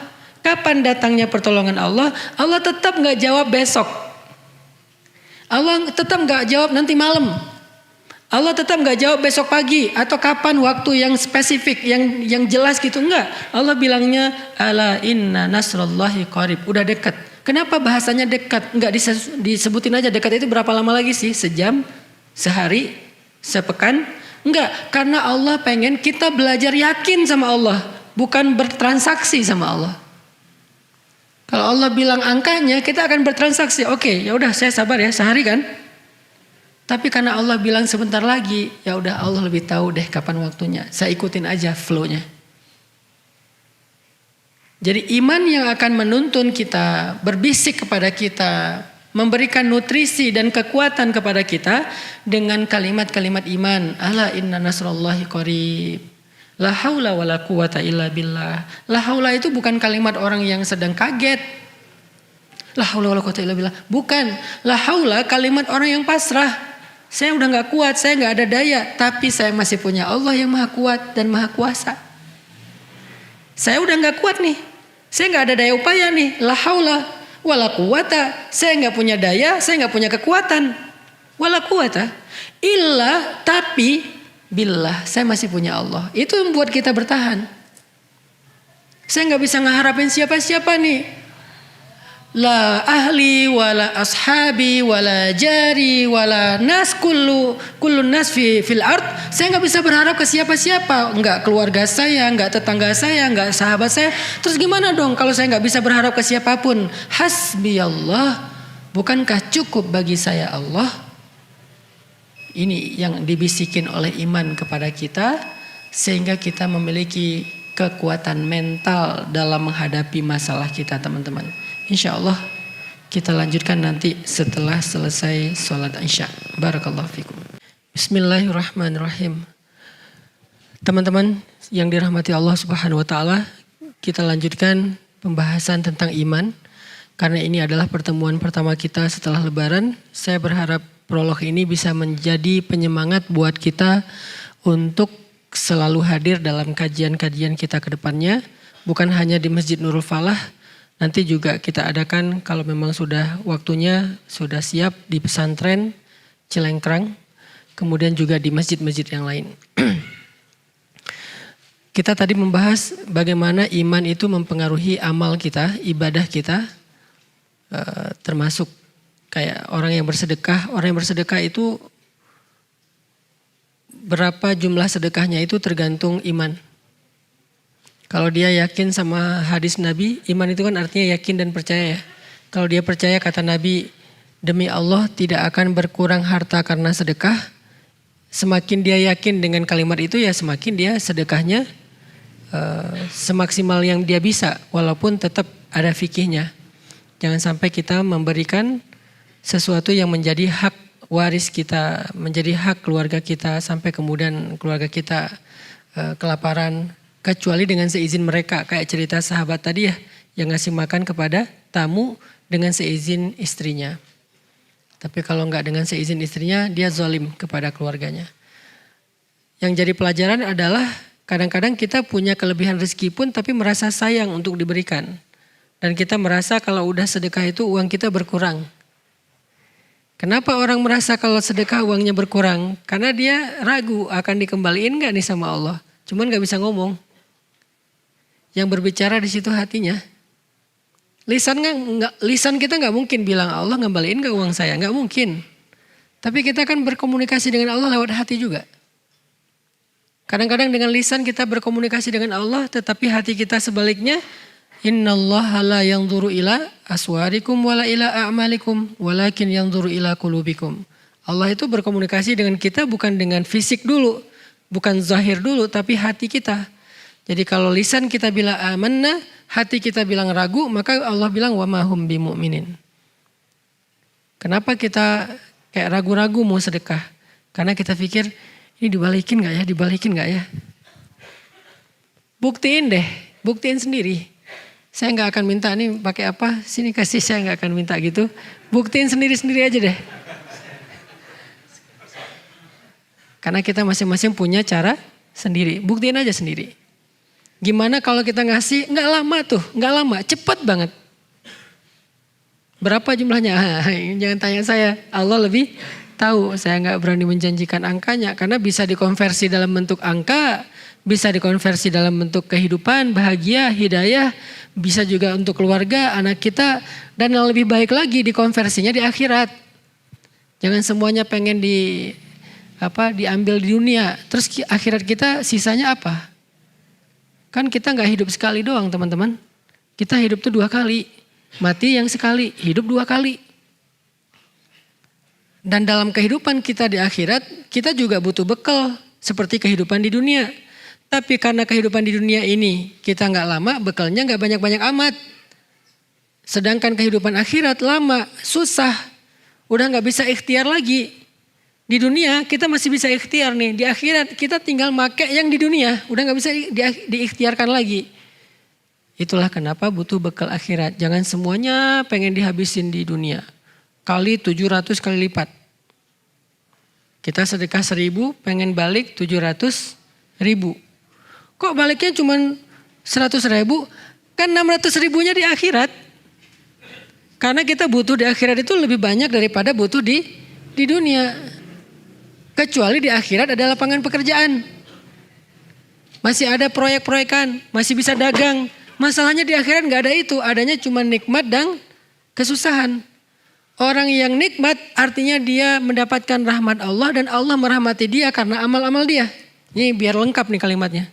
kapan datangnya pertolongan Allah? Allah tetap gak jawab besok. Allah tetap gak jawab nanti malam. Allah tetap gak jawab besok pagi atau kapan waktu yang spesifik, yang jelas gitu. Enggak. Allah bilangnya ala inna nasrullahi qarib. Udah dekat. Kenapa bahasanya dekat? Enggak disebutin aja dekat itu berapa lama lagi sih? Sejam? Sehari? Sepekan? Enggak. Karena Allah pengen kita belajar yakin sama Allah. Bukan bertransaksi sama Allah. Kalau Allah bilang angkanya, kita akan bertransaksi. Oke, ya udah saya sabar ya, sehari kan? Tapi karena Allah bilang sebentar lagi, ya udah Allah lebih tahu deh kapan waktunya. Saya ikutin aja flow-nya. Jadi iman yang akan menuntun kita, berbisik kepada kita, memberikan nutrisi dan kekuatan kepada kita dengan kalimat-kalimat iman. Ala inna nasrullahi qarib. La haula wala quwata illa billah. La haula itu bukan kalimat orang yang sedang kaget. La haula wala quwata illa billah. Bukan. La haula kalimat orang yang pasrah. Saya udah gak kuat, saya gak ada daya. Tapi saya masih punya Allah yang maha kuat dan maha kuasa. Saya udah gak kuat nih. Saya gak ada daya upaya nih. La haula wala quwata. Saya gak punya daya, saya gak punya kekuatan. Wala quwata. Illa tapi billah. Saya masih punya Allah. Itu yang membuat kita bertahan. Saya gak bisa ngeharapin siapa-siapa nih. La ahli wala ashabi wala jari wala nas kullun nas fil ard. Saya nggak bisa berharap ke siapa-siapa, nggak keluarga saya, nggak tetangga saya, nggak sahabat saya. Terus gimana dong kalau saya nggak bisa berharap ke siapapun? Hasbi Allah, bukankah cukup bagi saya Allah? Ini yang dibisikin oleh iman kepada kita sehingga kita memiliki kekuatan mental dalam menghadapi masalah kita, teman-teman. Insya Allah kita lanjutkan nanti setelah selesai sholat Isya. Barakallahu fikum. Bismillahirrahmanirrahim. Teman-teman yang dirahmati Allah Subhanahu wa taala, kita lanjutkan pembahasan tentang iman. Karena ini adalah pertemuan pertama kita setelah Lebaran, saya berharap prolog ini bisa menjadi penyemangat buat kita untuk selalu hadir dalam kajian-kajian kita ke depannya. Bukan hanya di Masjid Nurul Falah, nanti juga kita adakan kalau memang sudah waktunya, sudah siap di pesantren Cilengkrang, kemudian juga di masjid-masjid yang lain. Kita tadi membahas bagaimana iman itu mempengaruhi amal kita, ibadah kita. Termasuk kayak orang yang bersedekah. Orang yang bersedekah itu berapa jumlah sedekahnya itu tergantung iman. Kalau dia yakin sama hadis Nabi, iman itu kan artinya yakin dan percaya ya. Kalau dia percaya, kata Nabi, demi Allah tidak akan berkurang harta karena sedekah. Semakin dia yakin dengan kalimat itu ya semakin dia sedekahnya semaksimal yang dia bisa, walaupun tetap ada fikihnya. Jangan sampai kita memberikan sesuatu yang menjadi hak waris kita, menjadi hak keluarga kita, sampai kemudian keluarga kita kelaparan, kecuali dengan seizin mereka. Kayak cerita sahabat tadi ya, yang ngasih makan kepada tamu dengan seizin istrinya. Tapi kalau enggak dengan seizin istrinya, dia zalim kepada keluarganya. Yang jadi pelajaran adalah kadang-kadang kita punya kelebihan rezeki pun tapi merasa sayang untuk diberikan. Dan kita merasa kalau udah sedekah itu uang kita berkurang. Kenapa orang merasa kalau sedekah uangnya berkurang? Karena dia ragu akan dikembaliin gak nih sama Allah. Cuman gak bisa ngomong. Yang berbicara di situ hatinya. Lisan kita gak mungkin bilang Allah ngembaliin gak uang saya. Gak mungkin. Tapi kita kan berkomunikasi dengan Allah lewat hati juga. Kadang-kadang dengan lisan kita berkomunikasi dengan Allah, tetapi hati kita sebaliknya. Innallaha la yanzuru ila aswarikum wala ila a'malikum walakin yanzuru ila qulubikum. Allah itu berkomunikasi dengan kita bukan dengan fisik dulu, bukan zahir dulu, tapi hati kita. Jadi kalau lisan kita bilang amanna, hati kita bilang ragu, maka Allah bilang wa ma hum bimu'minin. Kenapa kita kayak ragu-ragu mau sedekah? Karena kita pikir ini dibalikin gak ya, dibalikin gak ya? Buktiin deh, buktiin sendiri. Saya nggak akan minta nih pakai apa, sini kasih, saya nggak akan minta gitu. Buktiin sendiri-sendiri aja deh. Karena kita masing-masing punya cara sendiri, buktiin aja sendiri. Gimana kalau kita ngasih, nggak lama tuh, nggak lama, cepet banget. Berapa jumlahnya? Jangan tanya saya, Allah lebih tahu. Saya nggak berani menjanjikan angkanya, karena bisa dikonversi dalam bentuk angka, bisa dikonversi dalam bentuk kehidupan, bahagia, hidayah, bisa juga untuk keluarga, anak kita, dan yang lebih baik lagi dikonversinya di akhirat. Jangan semuanya pengen diambil di dunia, terus akhirat kita sisanya apa? Kan kita nggak hidup sekali doang, teman-teman. Kita hidup tuh 2 kali, mati yang sekali, hidup 2 kali. Dan dalam kehidupan kita di akhirat, kita juga butuh bekal seperti kehidupan di dunia. Tapi karena kehidupan di dunia ini kita nggak lama, bekalnya nggak banyak-banyak amat. Sedangkan kehidupan akhirat lama, susah, udah nggak bisa ikhtiar lagi. Di dunia kita masih bisa ikhtiar nih, di akhirat kita tinggal make yang di dunia, udah nggak bisa diikhtiarkan lagi. Itulah kenapa butuh bekal akhirat. Jangan semuanya pengen dihabisin di dunia. Kali 700 kali lipat. Kita sedekah 1000, pengen balik 700.000. Kok baliknya cuma 100.000? Kan 600.000-nya di akhirat. Karena kita butuh di akhirat itu lebih banyak daripada butuh di dunia. Kecuali di akhirat ada lapangan pekerjaan. Masih ada proyek-proyekan, masih bisa dagang. Masalahnya di akhirat gak ada itu, adanya cuma nikmat dan kesusahan. Orang yang nikmat artinya dia mendapatkan rahmat Allah dan Allah merahmati dia karena amal-amal dia. Ini biar lengkap nih kalimatnya.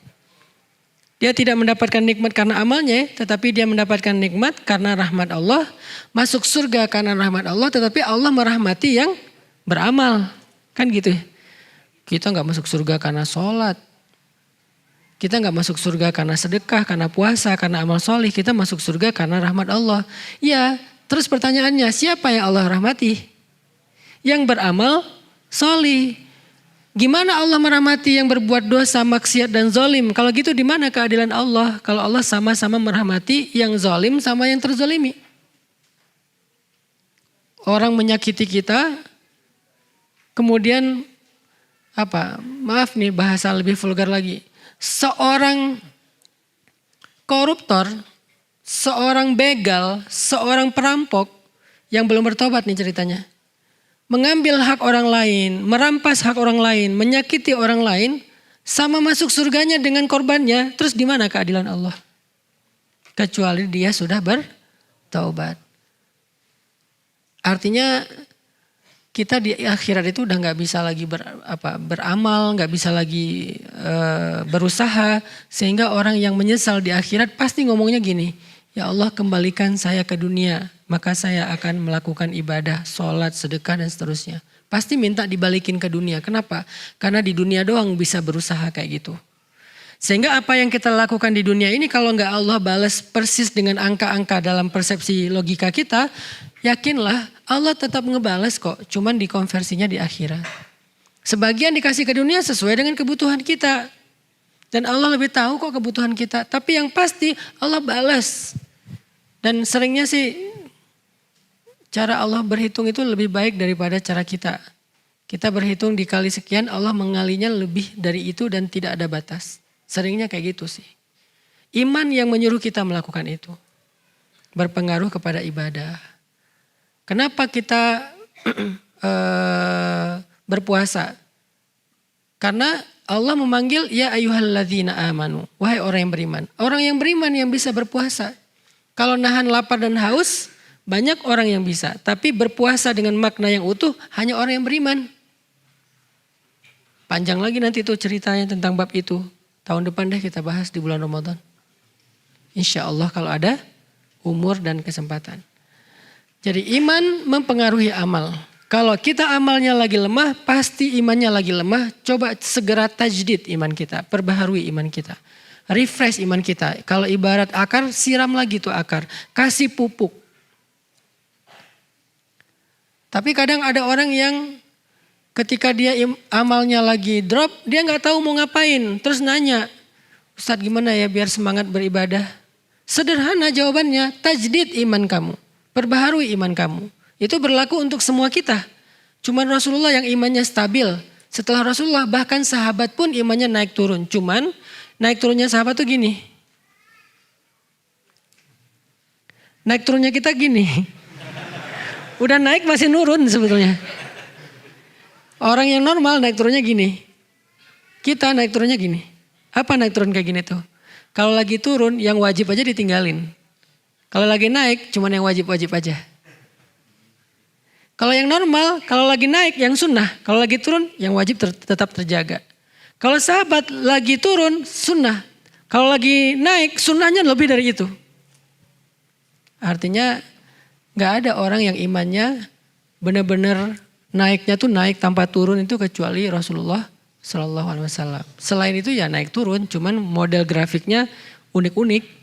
Dia tidak mendapatkan nikmat karena amalnya, tetapi dia mendapatkan nikmat karena rahmat Allah. Masuk surga karena rahmat Allah, tetapi Allah merahmati yang beramal. Kan gitu. Kita nggak masuk surga karena sholat. Kita nggak masuk surga karena sedekah, karena puasa, karena amal solih. Kita masuk surga karena rahmat Allah. Ya, terus pertanyaannya, siapa yang Allah rahmati? Yang beramal solih. Gimana Allah merahmati yang berbuat dosa, maksiat dan zolim? Kalau gitu di mana keadilan Allah? Kalau Allah sama-sama merahmati yang zolim sama yang terzolimi. Orang menyakiti kita, kemudian maaf nih bahasa lebih vulgar lagi. Seorang koruptor, seorang begal, seorang perampok yang belum bertobat nih ceritanya. Mengambil hak orang lain, merampas hak orang lain, menyakiti orang lain, sama masuk surganya dengan korbannya. Terus di mana keadilan Allah? Kecuali dia sudah bertaubat. Artinya kita di akhirat itu udah nggak bisa lagi beramal, nggak bisa lagi berusaha, sehingga orang yang menyesal di akhirat pasti ngomongnya gini, ya Allah kembalikan saya ke dunia, maka saya akan melakukan ibadah, sholat, sedekah dan seterusnya. Pasti minta dibalikin ke dunia. Kenapa? Karena di dunia doang bisa berusaha kayak gitu. Sehingga apa yang kita lakukan di dunia ini kalau nggak Allah balas persis dengan angka-angka dalam persepsi logika kita, yakinlah Allah tetap ngebalas kok, cuman dikonversinya di akhirat. Sebagian dikasih ke dunia sesuai dengan kebutuhan kita. Dan Allah lebih tahu kok kebutuhan kita. Tapi yang pasti Allah balas. Dan seringnya sih cara Allah berhitung itu lebih baik daripada cara kita. Kita berhitung dikali sekian, Allah mengalinya lebih dari itu dan tidak ada batas. Seringnya kayak gitu sih. Iman yang menyuruh kita melakukan itu. Berpengaruh kepada ibadah. Kenapa kita berpuasa? Karena Allah memanggil ya ayyuhalladzina amanu. Wahai orang yang beriman. Orang yang beriman yang bisa berpuasa. Kalau nahan lapar dan haus, banyak orang yang bisa. Tapi berpuasa dengan makna yang utuh hanya orang yang beriman. Panjang lagi nanti tuh ceritanya tentang bab itu. Tahun depan deh kita bahas di bulan Ramadan. Insya Allah kalau ada umur dan kesempatan. Jadi iman mempengaruhi amal. Kalau kita amalnya lagi lemah, pasti imannya lagi lemah. Coba segera tajdid iman kita, perbaharui iman kita. Refresh iman kita. Kalau ibarat akar, siram lagi tuh akar. Kasih pupuk. Tapi kadang ada orang yang ketika dia amalnya lagi drop, dia nggak tahu mau ngapain. Terus nanya, Ustadz gimana ya biar semangat beribadah? Sederhana jawabannya, tajdid iman kamu. Perbaharui iman kamu. Itu berlaku untuk semua kita. Cuman Rasulullah yang imannya stabil. Setelah Rasulullah bahkan sahabat pun imannya naik turun. Cuman naik turunnya sahabat tuh gini. Naik turunnya kita gini. Udah naik masih nurun sebetulnya. Orang yang normal naik turunnya gini. Kita naik turunnya gini. Apa naik turun kayak gini tuh? Kalau lagi turun yang wajib aja ditinggalin. Kalau lagi naik cuman yang wajib-wajib aja. Kalau yang normal, kalau lagi naik yang sunnah. Kalau lagi turun yang wajib tetap terjaga. Kalau sahabat lagi turun sunnah. Kalau lagi naik sunnahnya lebih dari itu. Artinya gak ada orang yang imannya benar-benar naiknya tuh naik tanpa turun itu kecuali Rasulullah Sallallahu Alaihi Wasallam. Selain itu ya naik turun, cuman model grafiknya unik-unik.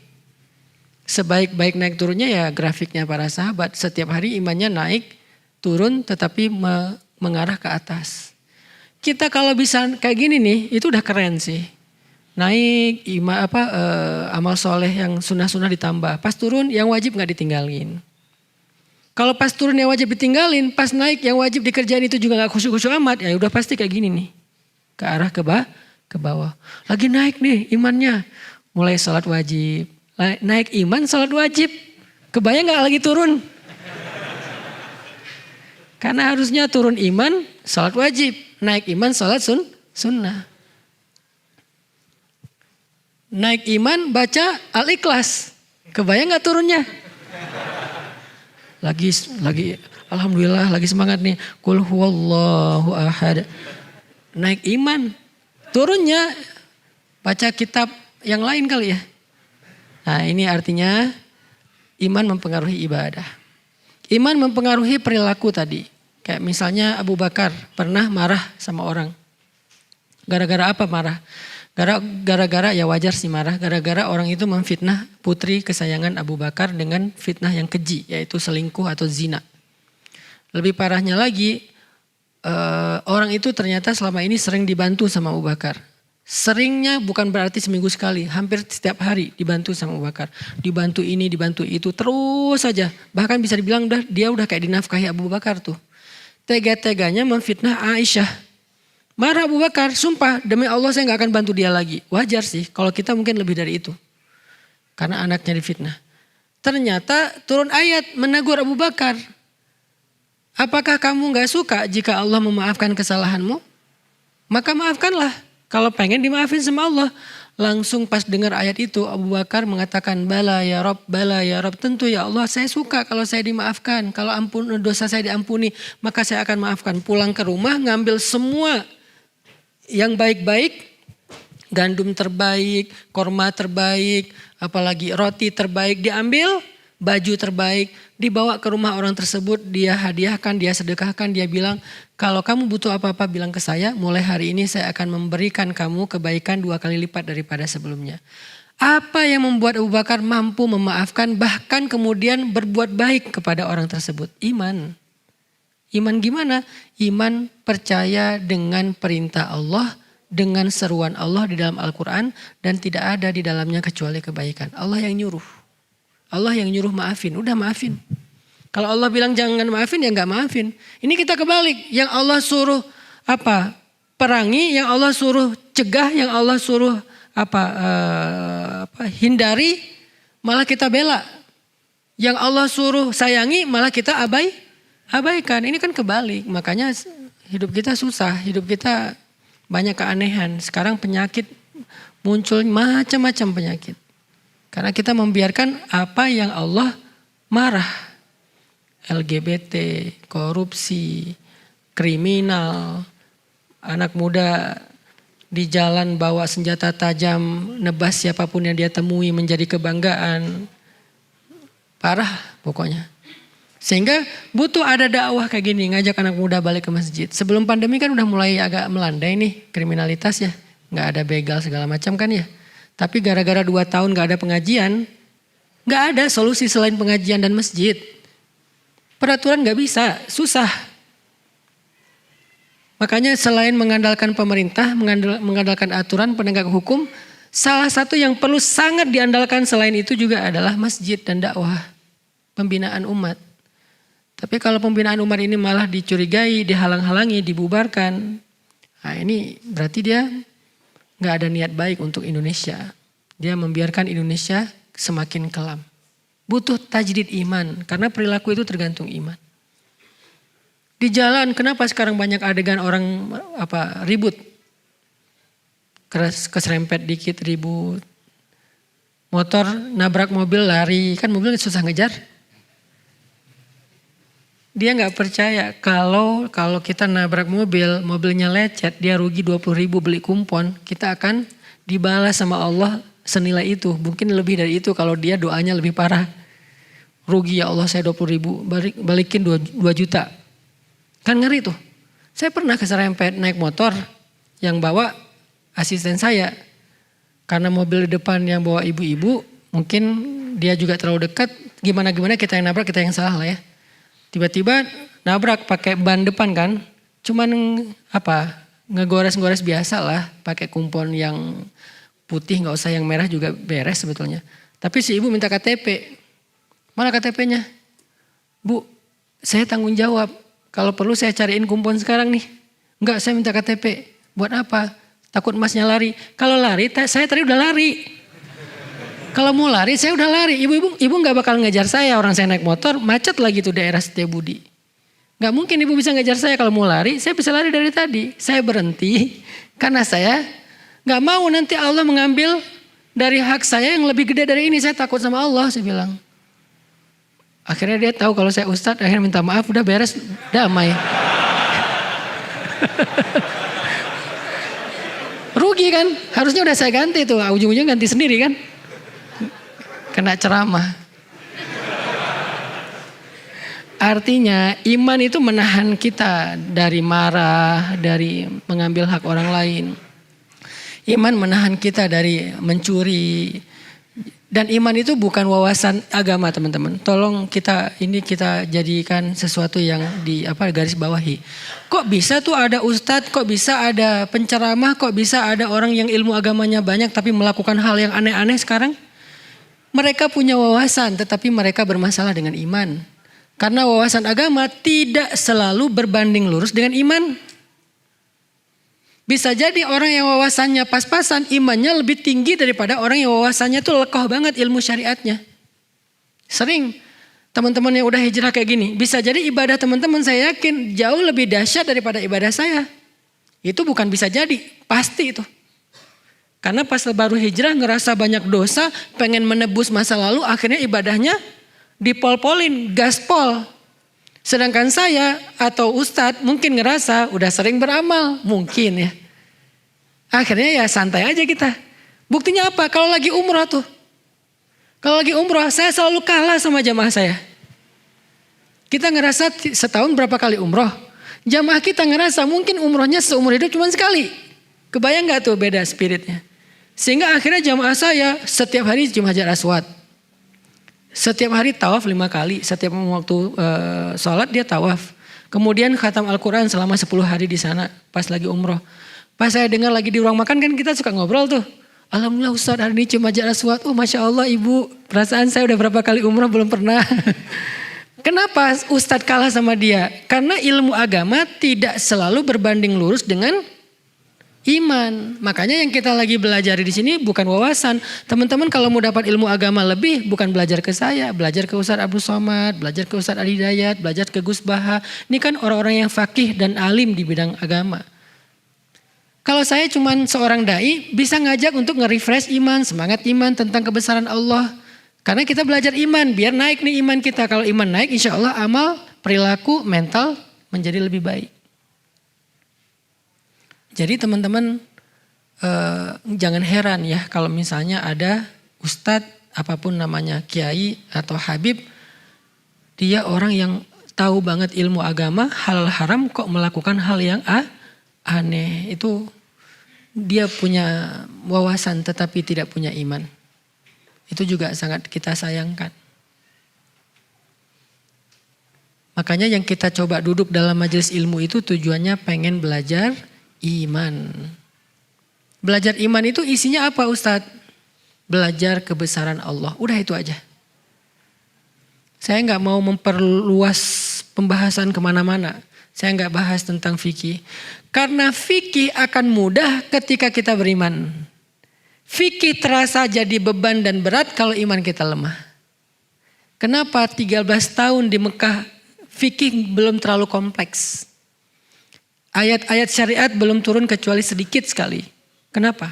Sebaik-baik naik turunnya ya grafiknya para sahabat. Setiap hari imannya naik, turun tetapi mengarah ke atas. Kita kalau bisa kayak gini nih, itu udah keren sih. Naik amal soleh yang sunnah-sunnah ditambah. Pas turun yang wajib gak ditinggalin. Kalau pas turun yang wajib ditinggalin, pas naik yang wajib dikerjain itu juga gak khusyuk-khusyuk amat. Ya udah pasti kayak gini nih. Ke arah ke bawah. Lagi naik nih imannya. Mulai sholat wajib. Naik iman sholat wajib. Kebayang gak lagi turun? Karena harusnya turun iman sholat wajib. Naik iman sholat sunnah. Naik iman baca Al-Ikhlas. Kebayang gak turunnya? Lagi alhamdulillah lagi semangat nih. Qul huwallahu ahad. Naik iman. Turunnya baca kitab yang lain kali ya. Nah ini artinya iman mempengaruhi ibadah. Iman mempengaruhi perilaku tadi. Kayak misalnya Abu Bakar pernah marah sama orang. Gara-gara apa marah? Gara-gara ya wajar sih marah. Gara-gara orang itu memfitnah putri kesayangan Abu Bakar dengan fitnah yang keji, yaitu selingkuh atau zina. Lebih parahnya lagi, orang itu ternyata selama ini sering dibantu sama Abu Bakar. Seringnya bukan berarti seminggu sekali, hampir setiap hari dibantu sama Abu Bakar. Dibantu ini, dibantu itu, terus saja. Bahkan bisa dibilang dia udah kayak dinafkahi Abu Bakar tuh. Tega-teganya memfitnah Aisyah. Marah Abu Bakar, sumpah demi Allah saya gak akan bantu dia lagi. Wajar sih, kalau kita mungkin lebih dari itu. Karena anaknya difitnah. Ternyata turun ayat menegur Abu Bakar. Apakah kamu gak suka jika Allah memaafkan kesalahanmu? Maka maafkanlah. Kalau pengen dimaafin sama Allah. Langsung pas dengar ayat itu Abu Bakar mengatakan bala ya Rob, tentu ya Allah saya suka kalau saya dimaafkan. Kalau dosa saya diampuni maka saya akan maafkan. Pulang ke rumah ngambil semua yang baik-baik, gandum terbaik, korma terbaik, apalagi roti terbaik diambil, baju terbaik dibawa ke rumah orang tersebut, dia hadiahkan, dia sedekahkan, dia bilang kalau kamu butuh apa-apa bilang ke saya, mulai hari ini saya akan memberikan kamu kebaikan 2 kali lipat daripada sebelumnya. Apa yang membuat Abu Bakar mampu memaafkan bahkan kemudian berbuat baik kepada orang tersebut? Iman. Iman gimana? Iman percaya dengan perintah Allah, dengan seruan Allah di dalam Al-Quran dan tidak ada di dalamnya kecuali kebaikan. Allah yang nyuruh. Allah yang nyuruh maafin, udah maafin. Kalau Allah bilang jangan maafin ya gak maafin. Ini kita kebalik, yang Allah suruh apa? Perangi, yang Allah suruh cegah, yang Allah suruh hindari, malah kita bela. Yang Allah suruh sayangi, malah kita abaikan. Ini kan kebalik, makanya hidup kita susah, hidup kita banyak keanehan. Sekarang penyakit muncul macam-macam penyakit. Karena kita membiarkan apa yang Allah marah. LGBT, korupsi, kriminal, anak muda di jalan bawa senjata tajam, nebas siapapun yang dia temui menjadi kebanggaan. Parah pokoknya. Sehingga butuh ada dakwah kayak gini, ngajak anak muda balik ke masjid. Sebelum pandemi kan udah mulai agak melandai nih kriminalitas ya. Gak ada begal segala macam kan ya. Tapi gara-gara 2 tahun gak ada pengajian, gak ada solusi selain pengajian dan masjid. Peraturan gak bisa, susah. Makanya selain mengandalkan pemerintah, mengandalkan aturan penegak hukum, salah satu yang perlu sangat diandalkan selain itu juga adalah masjid dan dakwah. Pembinaan umat. Tapi kalau pembinaan umat ini malah dicurigai, dihalang-halangi, dibubarkan. Nah ini berarti dia gak ada niat baik untuk Indonesia. Dia membiarkan Indonesia semakin kelam. Butuh tajdid iman, karena perilaku itu tergantung iman. Di jalan, kenapa sekarang banyak adegan orang ribut? Keserempet dikit ribut. Motor nabrak mobil lari, kan mobil susah ngejar. Dia gak percaya kalau kita nabrak mobil, mobilnya lecet, dia rugi 20.000 beli kumpon, kita akan dibalas sama Allah senilai itu. Mungkin lebih dari itu kalau dia doanya lebih parah. Rugi ya Allah saya 20.000, balikin 2 juta. Kan ngeri tuh. Saya pernah keserempet naik motor yang bawa asisten saya. Karena mobil di depan yang bawa ibu-ibu, mungkin dia juga terlalu dekat, gimana-gimana kita yang nabrak, kita yang salah lah ya. Tiba-tiba nabrak pakai ban depan kan, cuman ngegores-gores biasa lah, pakai kumpon yang putih, gak usah yang merah juga beres sebetulnya. Tapi si ibu minta KTP, mana KTP-nya? Bu, saya tanggung jawab, kalau perlu saya cariin kumpon sekarang nih. Enggak, saya minta KTP, buat apa? Takut masnya lari. Kalau lari, saya tadi udah lari. Kalau mau lari, saya udah lari. Ibu gak bakal ngejar saya. Orang saya naik motor, macet lagi tuh daerah Setiabudi. Gak mungkin ibu bisa ngejar saya. Kalau mau lari, saya bisa lari dari tadi. Saya berhenti karena saya gak mau nanti Allah mengambil dari hak saya yang lebih gede dari ini. Saya takut sama Allah, saya bilang. Akhirnya dia tahu kalau saya ustadz, akhirnya minta maaf, udah beres, damai. Rugi kan? Harusnya udah saya ganti tuh, ujung-ujungnya ganti sendiri kan? Kena ceramah. Artinya iman itu menahan kita dari marah, dari mengambil hak orang lain. Iman menahan kita dari mencuri. Dan iman itu bukan wawasan agama, teman-teman. Tolong kita jadikan sesuatu yang garis bawahi. Kok bisa tuh ada ustadz, kok bisa ada penceramah, kok bisa ada orang yang ilmu agamanya banyak tapi melakukan hal yang aneh-aneh sekarang? Mereka punya wawasan tetapi mereka bermasalah dengan iman. Karena wawasan agama tidak selalu berbanding lurus dengan iman. Bisa jadi orang yang wawasannya pas-pasan, imannya lebih tinggi daripada orang yang wawasannya tuh lekoh banget ilmu syariatnya. Sering teman-teman yang udah hijrah kayak gini, bisa jadi ibadah teman-teman saya yakin jauh lebih dahsyat daripada ibadah saya. Itu bukan bisa jadi, pasti itu. Karena pas baru hijrah ngerasa banyak dosa, pengen menebus masa lalu, akhirnya ibadahnya dipol-polin, gaspol. Sedangkan saya atau ustadz mungkin ngerasa udah sering beramal, mungkin ya. Akhirnya ya santai aja kita. Buktinya apa? Kalau lagi umroh tuh. Kalau lagi umroh saya selalu kalah sama jamaah saya. Kita ngerasa setahun berapa kali umroh. Jamaah kita ngerasa mungkin umrohnya seumur hidup cuma sekali. Kebayang gak tuh beda spiritnya. Sehingga akhirnya jamaah saya setiap hari cium hajar aswad. Setiap hari tawaf 5 kali. Setiap waktu sholat dia tawaf. Kemudian khatam Al-Quran selama 10 hari di sana pas lagi umroh. Pas saya dengar lagi di ruang makan kan kita suka ngobrol tuh. Alhamdulillah Ustaz hari ini cium hajar aswad. Oh Masya Allah ibu, perasaan saya udah berapa kali umroh belum pernah. Kenapa Ustadz kalah sama dia? Karena ilmu agama tidak selalu berbanding lurus dengan iman. Makanya yang kita lagi belajar di sini bukan wawasan. Teman-teman kalau mau dapat ilmu agama lebih bukan belajar ke saya. Belajar ke Ustadz Abdul Somad, belajar ke Ustadz Ali Hidayat, belajar ke Gus Baha. Ini kan orang-orang yang fakih dan alim di bidang agama. Kalau saya cuma seorang dai bisa ngajak untuk nge-refresh iman, semangat iman tentang kebesaran Allah. Karena kita belajar iman, biar naik nih iman kita. Kalau iman naik insya Allah amal, perilaku, mental menjadi lebih baik. Jadi teman-teman jangan heran ya kalau misalnya ada ustadz apapun namanya, kiai atau habib. Dia orang yang tahu banget ilmu agama, halal haram kok melakukan hal yang aneh. Itu dia punya wawasan tetapi tidak punya iman. Itu juga sangat kita sayangkan. Makanya yang kita coba duduk dalam majelis ilmu itu tujuannya pengen belajar iman. Belajar iman itu isinya apa Ustadz? Belajar kebesaran Allah. Udah itu aja. Saya nggak mau memperluas pembahasan kemana-mana. Saya nggak bahas tentang fikih. Karena fikih akan mudah ketika kita beriman. Fikih terasa jadi beban dan berat kalau iman kita lemah. Kenapa 13 tahun di Mekah fikih belum terlalu kompleks. Ayat-ayat syariat belum turun kecuali sedikit sekali. Kenapa?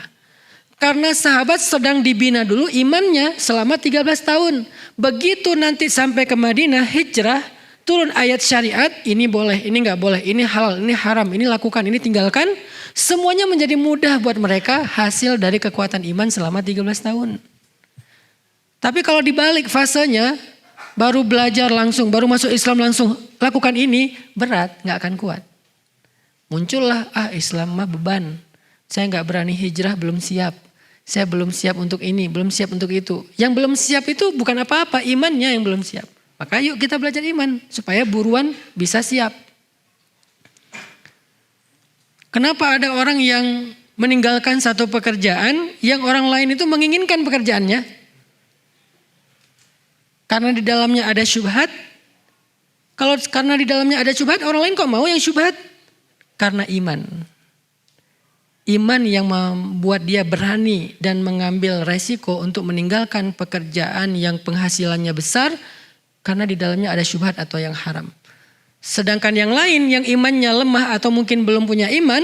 Karena sahabat sedang dibina dulu imannya selama 13 tahun. Begitu nanti sampai ke Madinah hijrah, turun ayat syariat, ini boleh, ini nggak boleh, ini halal, ini haram, ini lakukan, ini tinggalkan. Semuanya menjadi mudah buat mereka hasil dari kekuatan iman selama 13 tahun. Tapi kalau dibalik fasenya, baru belajar langsung, baru masuk Islam langsung, lakukan ini, berat, nggak akan kuat. Muncullah, Islam mah beban. Saya nggak berani hijrah, belum siap. Saya belum siap untuk ini, belum siap untuk itu. Yang belum siap itu bukan apa-apa, imannya yang belum siap. Maka yuk kita belajar iman supaya buruan bisa siap. Kenapa ada orang yang meninggalkan satu pekerjaan yang orang lain itu menginginkan pekerjaannya? Karena di dalamnya ada syubhat. Kalau karena di dalamnya ada syubhat, orang lain kok mau yang syubhat? Karena iman. Iman yang membuat dia berani dan mengambil resiko untuk meninggalkan pekerjaan yang penghasilannya besar karena di dalamnya ada syubhat atau yang haram. Sedangkan yang lain yang imannya lemah atau mungkin belum punya iman,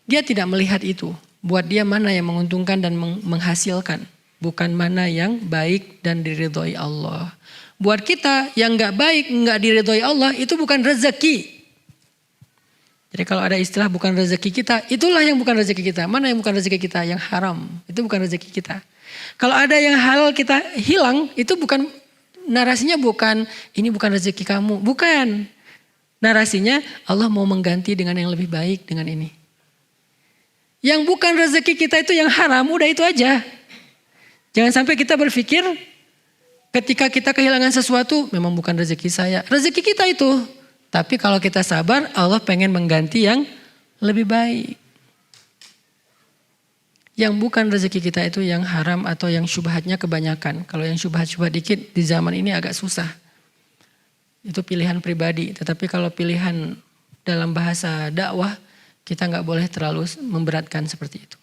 dia tidak melihat itu. Buat dia mana yang menguntungkan dan menghasilkan, bukan mana yang baik dan diridhoi Allah. Buat kita yang nggak baik, nggak diridhoi Allah itu bukan rezeki. Jadi kalau ada istilah bukan rezeki kita, itulah yang bukan rezeki kita. Mana yang bukan rezeki kita? Yang haram. Itu bukan rezeki kita. Kalau ada yang halal kita hilang, itu bukan narasinya bukan ini bukan rezeki kamu. Bukan. Narasinya Allah mau mengganti dengan yang lebih baik dengan ini. Yang bukan rezeki kita itu yang haram, udah itu aja. Jangan sampai kita berpikir ketika kita kehilangan sesuatu, memang bukan rezeki saya. Rezeki kita itu. Tapi kalau kita sabar, Allah pengen mengganti yang lebih baik. Yang bukan rezeki kita itu yang haram atau yang syubhatnya kebanyakan. Kalau yang syubhat-syubhat dikit di zaman ini agak susah. Itu pilihan pribadi. Tetapi kalau pilihan dalam bahasa dakwah, kita nggak boleh terlalu memberatkan seperti itu.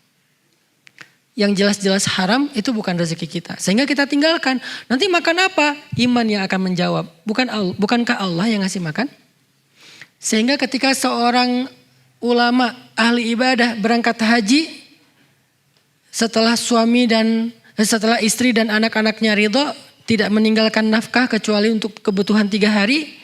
Yang jelas-jelas haram itu bukan rezeki kita. Sehingga kita tinggalkan. Nanti makan apa? Iman yang akan menjawab. Bukankah Allah yang ngasih makan? Sehingga ketika seorang ulama ahli ibadah berangkat haji, setelah istri dan anak-anaknya ridho, tidak meninggalkan nafkah kecuali untuk kebutuhan 3 hari.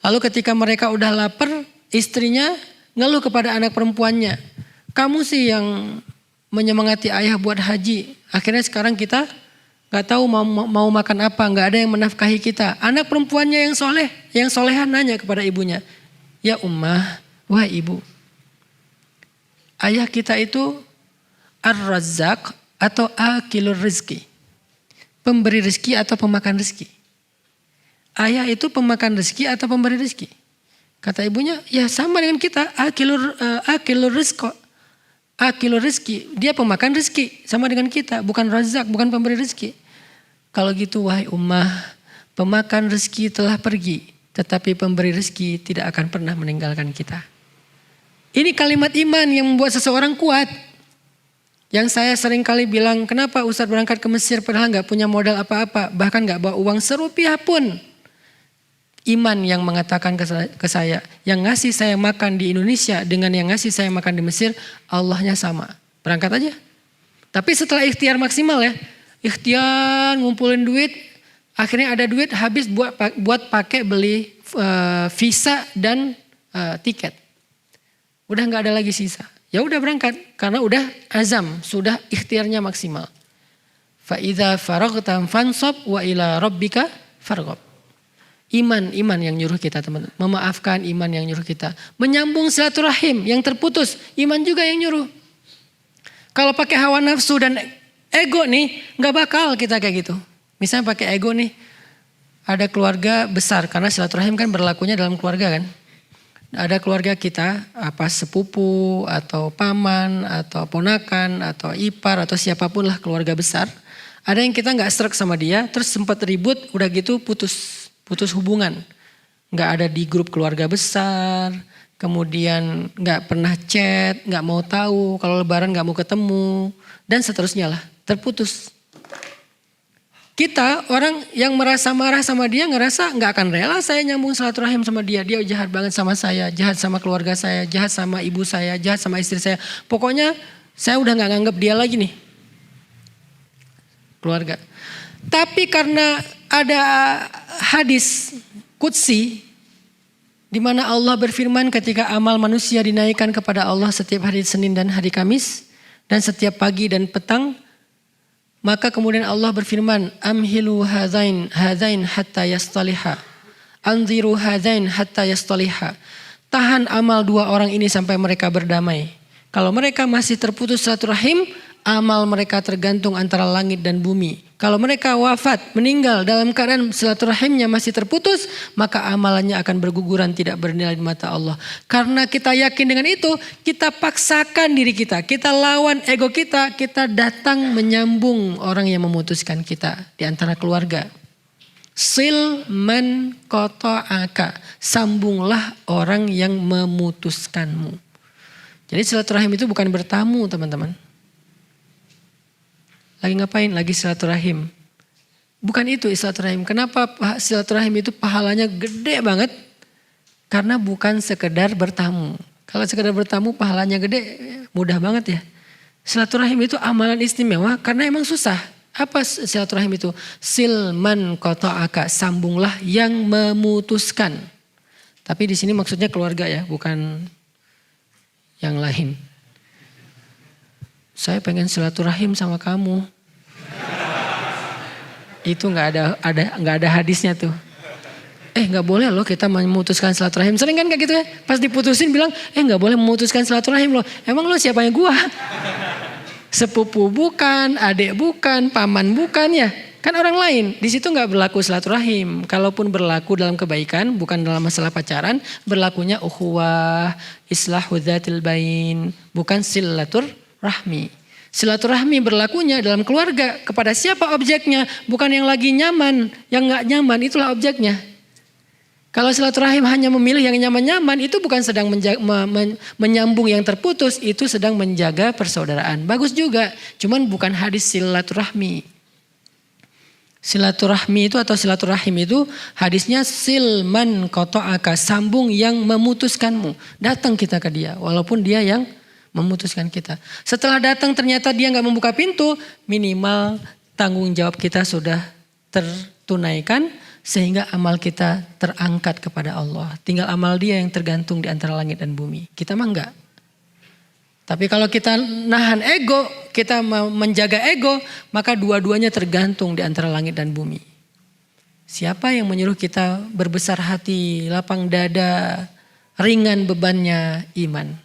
Lalu ketika mereka udah lapar, istrinya ngeluh kepada anak perempuannya. Kamu sih yang menyemangati ayah buat haji. Akhirnya sekarang kita gak tahu mau makan apa, gak ada yang menafkahi kita. Anak perempuannya yang solehan nanya kepada ibunya. Ya ummah, wahai ibu. Ayah kita itu ar-razzaq atau akilur rizki. Pemberi rezeki atau pemakan rezeki. Ayah itu pemakan rezeki atau pemberi rezeki. Kata ibunya, ya sama dengan kita, akilur rezeki. Dia pemakan rezeki, sama dengan kita, bukan razak, bukan pemberi rezeki. Kalau gitu wahai ummah, pemakan rezeki telah pergi, tetapi pemberi rezeki tidak akan pernah meninggalkan kita. Ini kalimat iman yang membuat seseorang kuat. Yang saya sering kali bilang, kenapa Ustadz berangkat ke Mesir padahal gak punya modal apa-apa, bahkan gak bawa uang serupiah pun. Iman yang mengatakan ke saya, yang ngasih saya makan di Indonesia dengan yang ngasih saya makan di Mesir, Allahnya sama. Berangkat aja. Tapi setelah ikhtiar maksimal ya, ikhtiar ngumpulin duit, akhirnya ada duit habis buat pakai beli visa dan tiket. Udah gak ada lagi sisa. Ya udah berangkat karena udah azam, sudah ikhtiarnya maksimal. Fa idza faraghta fansab wa ila rabbika farghab. Iman yang nyuruh kita teman-teman. Memaafkan iman yang nyuruh kita. Menyambung silaturahim yang terputus, iman juga yang nyuruh. Kalau pakai hawa nafsu dan ego nih, nggak bakal kita kayak gitu. Misalnya pakai ego nih, ada keluarga besar karena silaturahim kan berlakunya dalam keluarga kan. Ada keluarga kita, apa sepupu atau paman atau ponakan atau ipar atau siapapun lah keluarga besar. Ada yang kita nggak srek sama dia, terus sempat ribut, udah gitu putus hubungan. Nggak ada di grup keluarga besar, kemudian nggak pernah chat, nggak mau tahu, kalau lebaran nggak mau ketemu, dan seterusnya lah, terputus. Kita orang yang merasa marah sama dia ngerasa nggak akan rela saya nyambung silaturahim sama dia. Dia jahat banget sama saya, jahat sama keluarga saya, jahat sama ibu saya, jahat sama istri saya. Pokoknya saya udah nggak nganggap dia lagi nih. Keluarga. Tapi karena ada hadis qudsi di mana Allah berfirman ketika amal manusia dinaikkan kepada Allah setiap hari Senin dan hari Kamis dan setiap pagi dan petang. Maka kemudian Allah berfirman, amhilu hadzain hatta yastaliha. Anziru hadzain hatta yastaliha. Tahan amal 2 orang ini sampai mereka berdamai. Kalau mereka masih terputus silaturahim, amal mereka tergantung antara langit dan bumi. Kalau mereka wafat, meninggal dalam keadaan silaturahimnya masih terputus, maka amalannya akan berguguran, tidak bernilai di mata Allah. Karena kita yakin dengan itu, kita paksakan diri kita, kita lawan ego kita datang menyambung orang yang memutuskan kita di antara keluarga. Sil man qata'aka, sambunglah orang yang memutuskanmu. Jadi silaturahim itu bukan bertamu teman-teman. Lagi ngapain? Lagi silaturahim. Bukan itu silaturahim. Kenapa silaturahim itu pahalanya gede banget? Karena bukan sekedar bertamu. Kalau sekedar bertamu pahalanya gede, mudah banget ya. Silaturahim itu amalan istimewa karena emang susah. Apa silaturahim itu? Silman qata'aka, sambunglah yang memutuskan. Tapi di sini maksudnya keluarga ya, bukan yang lain. Saya pengen silaturahim sama kamu. Itu nggak ada hadisnya tuh. nggak boleh loh kita memutuskan silaturahim. Sering kan kayak gitu ya. Pas diputusin bilang, nggak boleh memutuskan silaturahim loh. Emang lo siapanya gua? Sepupu bukan, adik bukan, paman bukan ya. Kan orang lain. Di situ nggak berlaku silaturahim. Kalaupun berlaku dalam kebaikan, bukan dalam masalah pacaran, berlakunya ukhuwah, islahu dzatil bain, bukan silaturahmi. Silaturahmi berlakunya dalam keluarga. Kepada siapa objeknya? Bukan yang lagi nyaman, yang nggak nyaman itulah objeknya. Kalau silaturahim hanya memilih yang nyaman-nyaman, itu bukan sedang menyambung yang terputus, itu sedang menjaga persaudaraan. Bagus juga, cuman bukan hadis silaturahmi. Silaturahmi itu atau silaturahim itu hadisnya silman qata'aka, sambung yang memutuskanmu. Datang kita ke dia, walaupun dia yang memutuskan kita. Setelah datang ternyata dia nggak membuka pintu, minimal tanggung jawab kita sudah tertunaikan. Sehingga amal kita terangkat kepada Allah. Tinggal amal dia yang tergantung di antara langit dan bumi. Kita mah enggak. Tapi kalau kita nahan ego, kita menjaga ego, maka dua-duanya tergantung di antara langit dan bumi. Siapa yang menyuruh kita berbesar hati, lapang dada, ringan bebannya? Iman.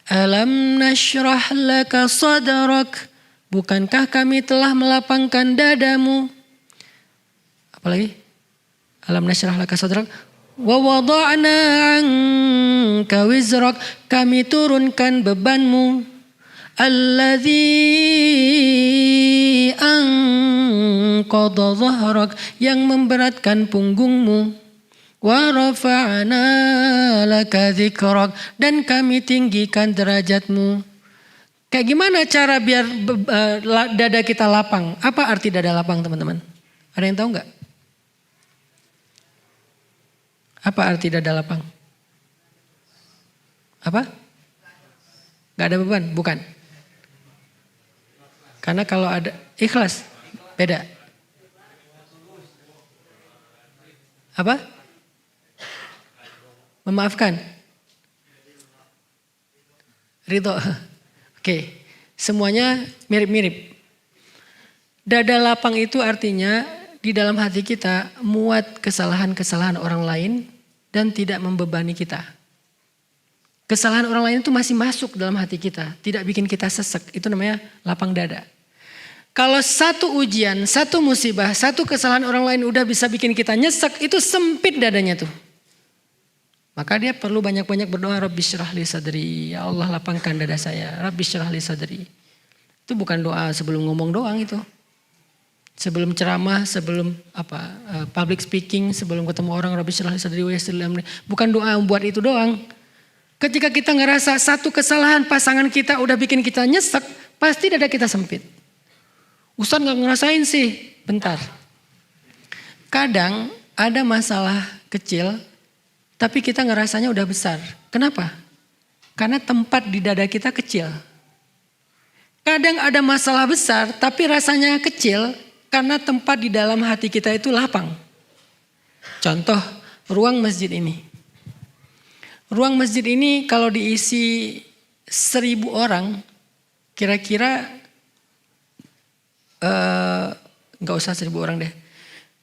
Alam nashrah laka sadrak. Bukankah kami telah melapangkan dadamu? Apalagi? Alam nashrah laka sadrak wa wada'na 'anka wizrak, kami turunkan bebanmu. Alladzi anqadha dhahrak, yang memberatkan punggungmu. Wa rafa'na laka dzikrak, dan kami tinggikan derajatmu. Kayak gimana cara biar dada kita lapang? Apa arti dada lapang, teman-teman? Ada yang tahu nggak? Apa arti dada lapang? Apa? Gak ada beban? Bukan. Karena kalau ada ikhlas, beda. Apa? Memaafkan. Ridho. Oke. Semuanya mirip-mirip. Dada lapang itu artinya di dalam hati kita muat kesalahan-kesalahan orang lain dan tidak membebani kita. Kesalahan orang lain itu masih masuk dalam hati kita, tidak bikin kita sesek. Itu namanya lapang dada. Kalau satu ujian, satu musibah, satu kesalahan orang lain udah bisa bikin kita nyesek, itu sempit dadanya tuh. Maka dia perlu banyak-banyak berdoa, Rabbi syrah li sadri, ya Allah lapangkan dada saya, Rabbi syrah li sadri. Itu bukan doa sebelum ngomong doang itu. Sebelum ceramah, sebelum public speaking, sebelum ketemu orang, Rabbi syrah li sadri wa yassir li amri. Bukan doa buat itu doang. Ketika kita ngerasa satu kesalahan pasangan kita udah bikin kita nyesek, pasti dada kita sempit. Ustaz gak ngerasain sih, bentar. Kadang ada masalah kecil, tapi kita ngerasanya udah besar. Kenapa? Karena tempat di dada kita kecil. Kadang ada masalah besar, tapi rasanya kecil, karena tempat di dalam hati kita itu lapang. Contoh, ruang masjid ini. Ruang masjid ini kalau diisi 1000 orang, kira-kira gak usah 1000 orang deh.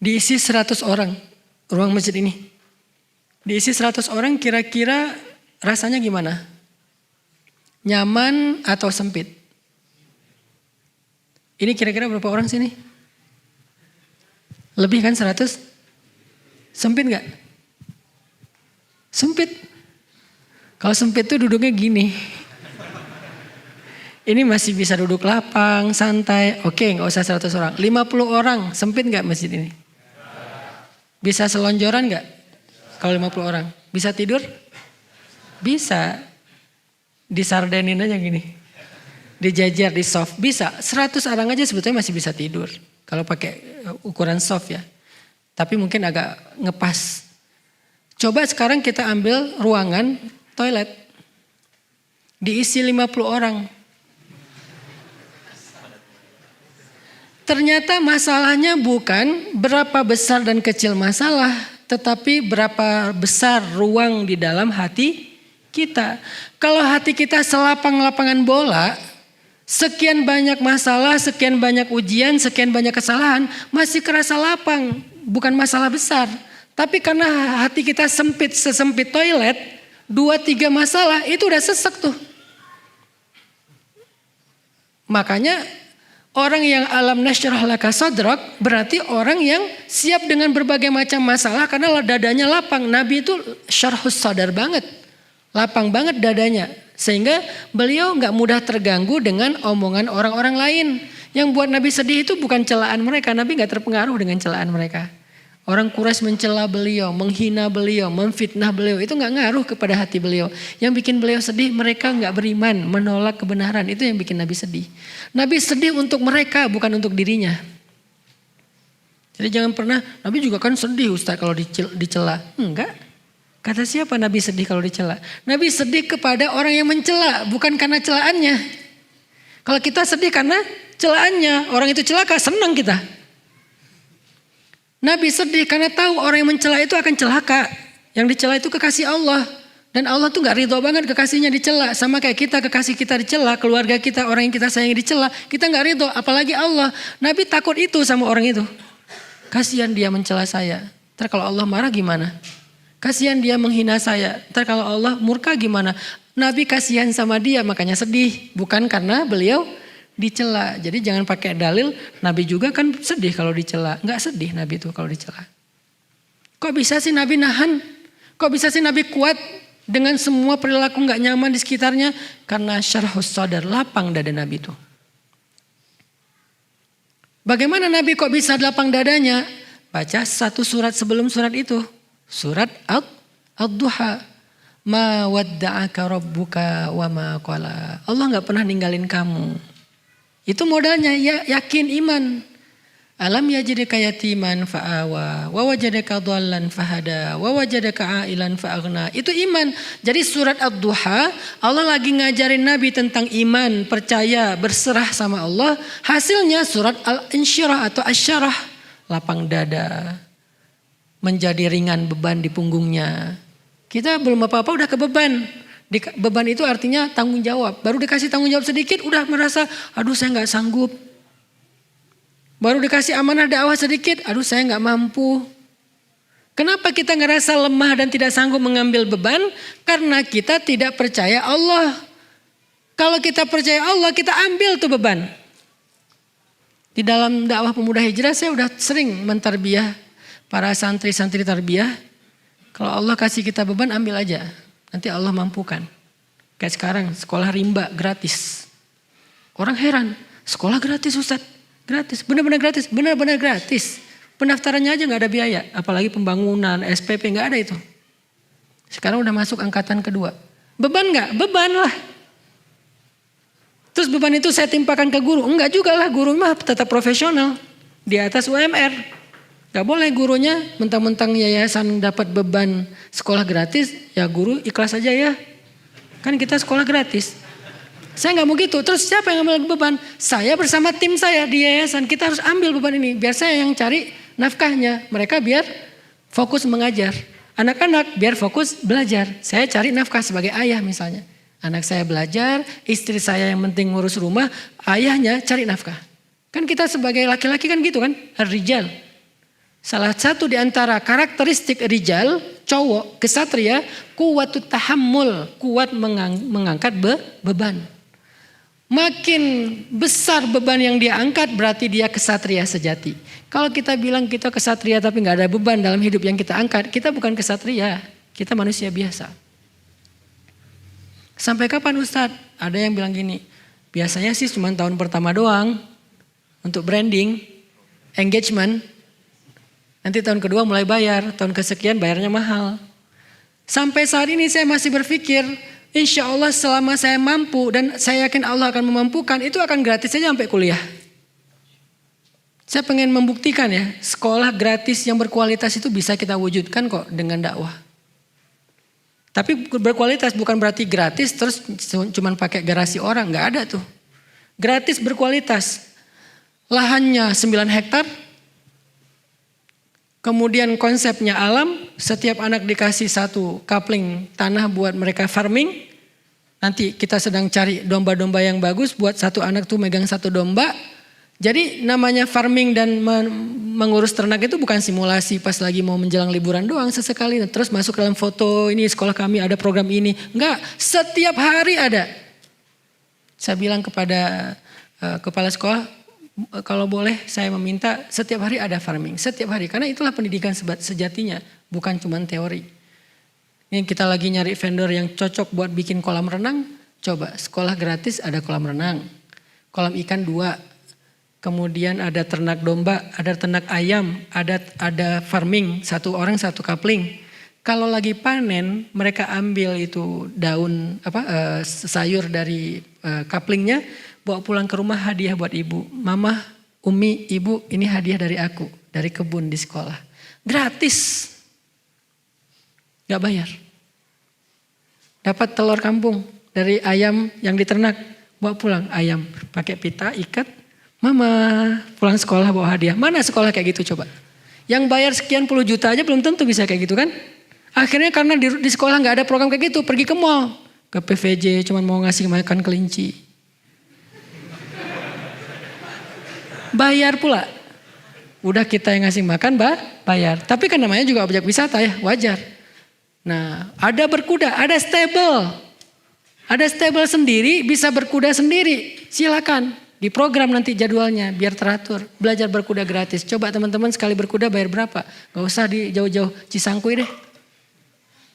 Diisi 100 orang ruang masjid ini. Diisi 100 orang kira-kira rasanya gimana? Nyaman atau sempit? Ini kira-kira berapa orang sini? Lebih kan 100? Sempit gak? Sempit. Kalau sempit tuh duduknya gini. Ini masih bisa duduk lapang, santai. Oke, gak usah 100 orang. 50 orang, sempit gak masjid ini? Bisa selonjoran gak? Kalau 50 orang. Bisa tidur? Bisa. Disardenin aja gini. Dijajar, di soft. Bisa. 100 orang aja sebetulnya masih bisa tidur. Kalau pakai ukuran soft ya. Tapi mungkin agak ngepas. Coba sekarang kita ambil ruangan toilet. Diisi 50 orang. Ternyata masalahnya bukan berapa besar dan kecil masalah. Tetapi berapa besar ruang di dalam hati kita. Kalau hati kita selapang-lapangan bola, sekian banyak masalah, sekian banyak ujian, sekian banyak kesalahan, masih kerasa lapang. Bukan masalah besar. Tapi karena hati kita sempit sesempit toilet, 2-3 masalah itu udah sesek tuh. Makanya orang yang alam nasyrah laka sadrak berarti orang yang siap dengan berbagai macam masalah karena dadanya lapang. Nabi itu syarhus sadar banget. Lapang banget dadanya. Sehingga beliau gak mudah terganggu dengan omongan orang-orang lain. Yang buat Nabi sedih itu bukan celaan mereka. Nabi gak terpengaruh dengan celaan mereka. Orang Quraisy mencela beliau, menghina beliau, memfitnah beliau. Itu gak ngaruh kepada hati beliau. Yang bikin beliau sedih, mereka gak beriman, menolak kebenaran. Itu yang bikin Nabi sedih. Nabi sedih untuk mereka, bukan untuk dirinya. Jadi jangan pernah, Nabi juga kan sedih Ustaz kalau dicela. Enggak. Kata siapa Nabi sedih kalau dicela? Nabi sedih kepada orang yang mencela, bukan karena celaannya. Kalau kita sedih karena celaannya, orang itu celaka, senang kita. Nabi sedih karena tahu orang yang mencela itu akan celaka. Yang dicela itu kekasih Allah. Dan Allah tuh gak ridho banget kekasihnya dicela. Sama kayak kita, kekasih kita dicela, keluarga kita, orang yang kita sayangi dicela. Kita gak ridho, apalagi Allah. Nabi takut itu sama orang itu. Kasihan dia mencela saya. Ntar kalau Allah marah gimana? Kasihan dia menghina saya. Ntar kalau Allah murka gimana? Nabi kasihan sama dia makanya sedih. Bukan karena beliau dicela. Jadi jangan pakai dalil Nabi juga kan sedih kalau dicela. Enggak sedih Nabi itu kalau dicela. Kok bisa sih Nabi nahan? Kok bisa sih Nabi kuat dengan semua perilaku enggak nyaman di sekitarnya? Karena syarhus sadar, lapang dada Nabi itu. Bagaimana Nabi kok bisa lapang dadanya? Baca satu surat sebelum surat itu. Surat Ad-Duha. Ma wadda'aka rabbuka wa ma qala. Allah enggak pernah ninggalin kamu. Itu modalnya ya, yakin iman. Alam yajidka yatiman fa'awa wa wajadaka dhallan fahada wa wajadaka ailan fa'aghna. Itu iman. Jadi surat Ad-Duha Allah lagi ngajarin Nabi tentang iman, percaya, berserah sama Allah. Hasilnya surat Al-Insyirah atau Asyarah, lapang dada. Menjadi ringan beban di punggungnya. Kita belum apa-apa udah kebeban. Beban itu artinya tanggung jawab. Baru dikasih tanggung jawab sedikit udah merasa aduh saya gak sanggup. Baru dikasih amanah dakwah sedikit, aduh saya gak mampu. Kenapa kita ngerasa lemah dan tidak sanggup mengambil beban? Karena kita tidak percaya Allah. Kalau kita percaya Allah kita ambil tuh beban. Di dalam dakwah pemuda hijrah saya udah sering mentarbiyah para santri-santri tarbiyah. Kalau Allah kasih kita beban ambil aja. Nanti Allah mampukan. Kayak sekarang sekolah rimba gratis. Orang heran, sekolah gratis Ustaz. Gratis, benar-benar gratis, benar-benar gratis. Pendaftarannya aja gak ada biaya. Apalagi pembangunan, SPP gak ada itu. Sekarang udah masuk angkatan kedua. Beban gak? Beban lah. Terus beban itu saya timpakan ke guru. Enggak juga lah, guru mah tetap profesional. Di atas UMR. Gak boleh gurunya mentang-mentang yayasan dapat beban sekolah gratis, ya guru ikhlas aja ya. Kan kita sekolah gratis. Saya gak mau gitu. Terus siapa yang ambil beban? Saya bersama tim saya di yayasan. Kita harus ambil beban ini. Biar saya yang cari nafkahnya. Mereka biar fokus mengajar. Anak-anak biar fokus belajar. Saya cari nafkah sebagai ayah misalnya. Anak saya belajar, istri saya yang penting ngurus rumah, ayahnya cari nafkah. Kan kita sebagai laki-laki kan gitu kan, rijal. Salah satu di antara karakteristik rijal, cowok, kesatria, kuwatut tahammul, kuat mengangkat beban. Makin besar beban yang dia angkat berarti dia kesatria sejati. Kalau kita bilang kita kesatria tapi gak ada beban dalam hidup yang kita angkat, kita bukan kesatria, kita manusia biasa. Sampai kapan Ustadz? Ada yang bilang gini, biasanya sih cuma tahun pertama doang untuk branding, engagement. Nanti tahun kedua mulai bayar, tahun kesekian bayarnya mahal. Sampai saat ini saya masih berpikir, insya Allah selama saya mampu dan saya yakin Allah akan memampukan, itu akan gratis saja sampai kuliah. Saya pengen membuktikan ya, sekolah gratis yang berkualitas itu bisa kita wujudkan kok dengan dakwah. Tapi berkualitas bukan berarti gratis terus cuma pakai garasi orang, nggak ada tuh. Gratis berkualitas. Lahannya 9 hektar. Kemudian konsepnya alam, setiap anak dikasih 1 kapling tanah buat mereka farming. Nanti kita sedang cari domba-domba yang bagus buat 1 anak tuh megang 1 domba. Jadi namanya farming dan mengurus ternak itu bukan simulasi pas lagi mau menjelang liburan doang sesekali. Terus masuk dalam foto, ini sekolah kami ada program ini. Enggak, setiap hari ada. Saya bilang kepada kepala sekolah, kalau boleh saya meminta setiap hari ada farming. Setiap hari, karena itulah pendidikan sejatinya, bukan cuma teori. Ini kita lagi nyari vendor yang cocok buat bikin kolam renang. Coba, sekolah gratis ada kolam renang. Kolam ikan 2. Kemudian ada ternak domba, ada ternak ayam, ada farming, 1 orang 1 kapling. Kalau lagi panen, mereka ambil itu daun sayur dari kaplingnya, bawa pulang ke rumah hadiah buat ibu. Mama, Umi, ibu, ini hadiah dari aku, dari kebun di sekolah. Gratis, gak bayar. Dapat telur kampung dari ayam yang diternak, bawa pulang ayam, pakai pita, ikat. Mama pulang sekolah bawa hadiah. Mana sekolah kayak gitu coba? Yang bayar sekian puluh juta aja belum tentu bisa kayak gitu kan? Akhirnya karena di sekolah gak ada program kayak gitu, pergi ke mall. Ke PVJ cuman mau ngasih makan kelinci. Bayar pula. Udah kita yang ngasih makan bayar. Tapi kan namanya juga objek wisata ya, wajar. Nah, ada berkuda, ada stable. Ada stable sendiri, bisa berkuda sendiri. Silakan. Di program nanti jadwalnya biar teratur. Belajar berkuda gratis. Coba teman-teman sekali berkuda bayar berapa? Gak usah di jauh-jauh Cisangkuy deh.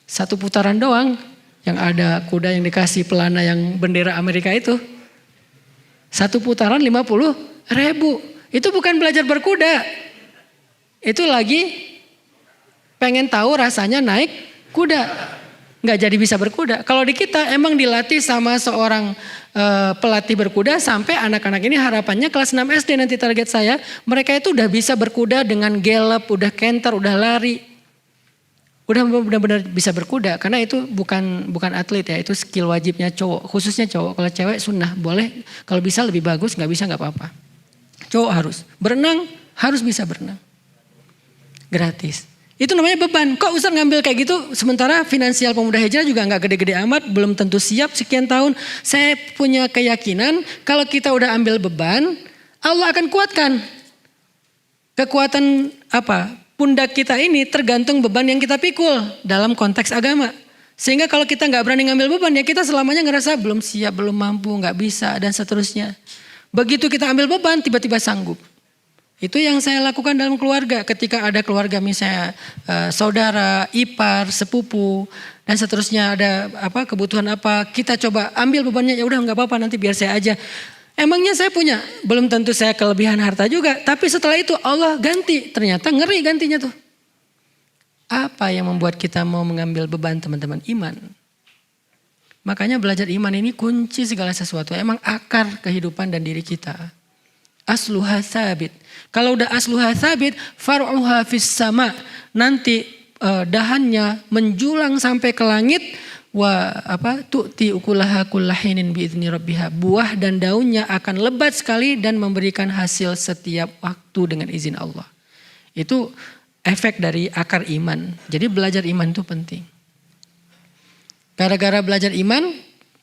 1 putaran doang. Yang ada kuda yang dikasih pelana yang bendera Amerika itu. 1 putaran 50.000. Itu bukan belajar berkuda. Itu lagi pengen tahu rasanya naik kuda. Gak jadi bisa berkuda. Kalau di kita emang dilatih sama seorang pelatih berkuda sampai anak-anak ini harapannya kelas 6 SD nanti target saya. Mereka itu udah bisa berkuda dengan gallop, udah canter, udah lari. Udah benar-benar bisa berkuda. Karena itu bukan atlet ya, itu skill wajibnya cowok. Khususnya cowok, kalau cewek sunnah boleh. Kalau bisa lebih bagus, gak bisa gak apa-apa. Cowok harus. Berenang, harus bisa berenang. Gratis. Itu namanya beban. Kok Ustaz ngambil kayak gitu sementara finansial pemuda hijrah juga gak gede-gede amat, belum tentu siap sekian tahun. Saya punya keyakinan kalau kita udah ambil beban, Allah akan kuatkan. Kekuatan pundak kita ini tergantung beban yang kita pikul dalam konteks agama. Sehingga kalau kita gak berani ngambil beban ya kita selamanya ngerasa belum siap, belum mampu, gak bisa dan seterusnya. Begitu kita ambil beban tiba-tiba sanggup. Itu yang saya lakukan dalam keluarga. Ketika ada keluarga misalnya saudara, ipar, sepupu dan seterusnya ada kebutuhan apa, kita coba ambil bebannya, ya udah nggak apa-apa nanti biar saya aja. Emangnya saya punya, belum tentu saya kelebihan harta juga, tapi setelah itu Allah ganti, ternyata ngeri gantinya tuh. Apa yang membuat kita mau mengambil beban teman-teman? Iman. Makanya belajar iman ini kunci segala sesuatu. Emang akar kehidupan dan diri kita. Asluha sabit. Kalau udah asluha sabit, far'uha fis sama. Nanti dahannya menjulang sampai ke langit. Tu'ti ukulaha kullahinin biizni rabbiha. Buah dan daunnya akan lebat sekali dan memberikan hasil setiap waktu dengan izin Allah. Itu efek dari akar iman. Jadi belajar iman itu penting. Gara-gara belajar iman,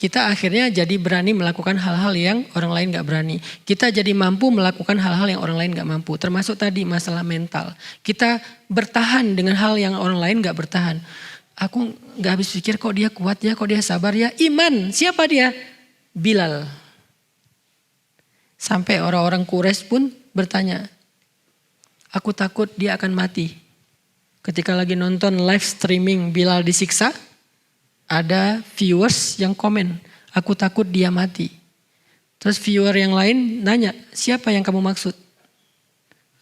kita akhirnya jadi berani melakukan hal-hal yang orang lain gak berani. Kita jadi mampu melakukan hal-hal yang orang lain gak mampu. Termasuk tadi masalah mental. Kita bertahan dengan hal yang orang lain gak bertahan. Aku gak habis pikir kok dia kuat ya, kok dia sabar ya. Iman, siapa dia? Bilal. Sampai orang-orang Quraisy pun bertanya, aku takut dia akan mati. Ketika lagi nonton live streaming Bilal disiksa, ada viewers yang komen, aku takut dia mati. Terus viewer yang lain nanya, siapa yang kamu maksud?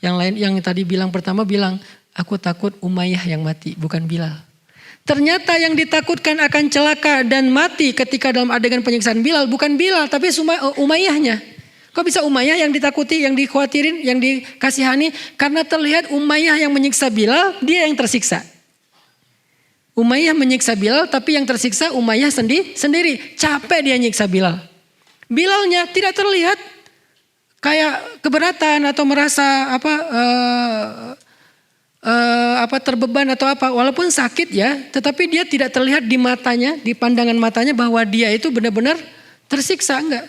Yang lain yang tadi bilang pertama bilang, aku takut Umayyah yang mati, bukan Bilal. Ternyata yang ditakutkan akan celaka dan mati ketika dalam adegan penyiksaan Bilal bukan Bilal, tapi Umayyahnya. Kok bisa Umayyah yang ditakuti, yang dikhawatirin, yang dikasihani? Karena terlihat Umayyah yang menyiksa Bilal, dia yang tersiksa. Umayyah menyiksa Bilal, tapi yang tersiksa Umayyah sendiri. Capek dia nyiksa Bilal. Bilalnya tidak terlihat kayak keberatan atau merasa terbeban atau apa. Walaupun sakit ya, tetapi dia tidak terlihat di matanya, di pandangan matanya bahwa dia itu benar-benar tersiksa, enggak.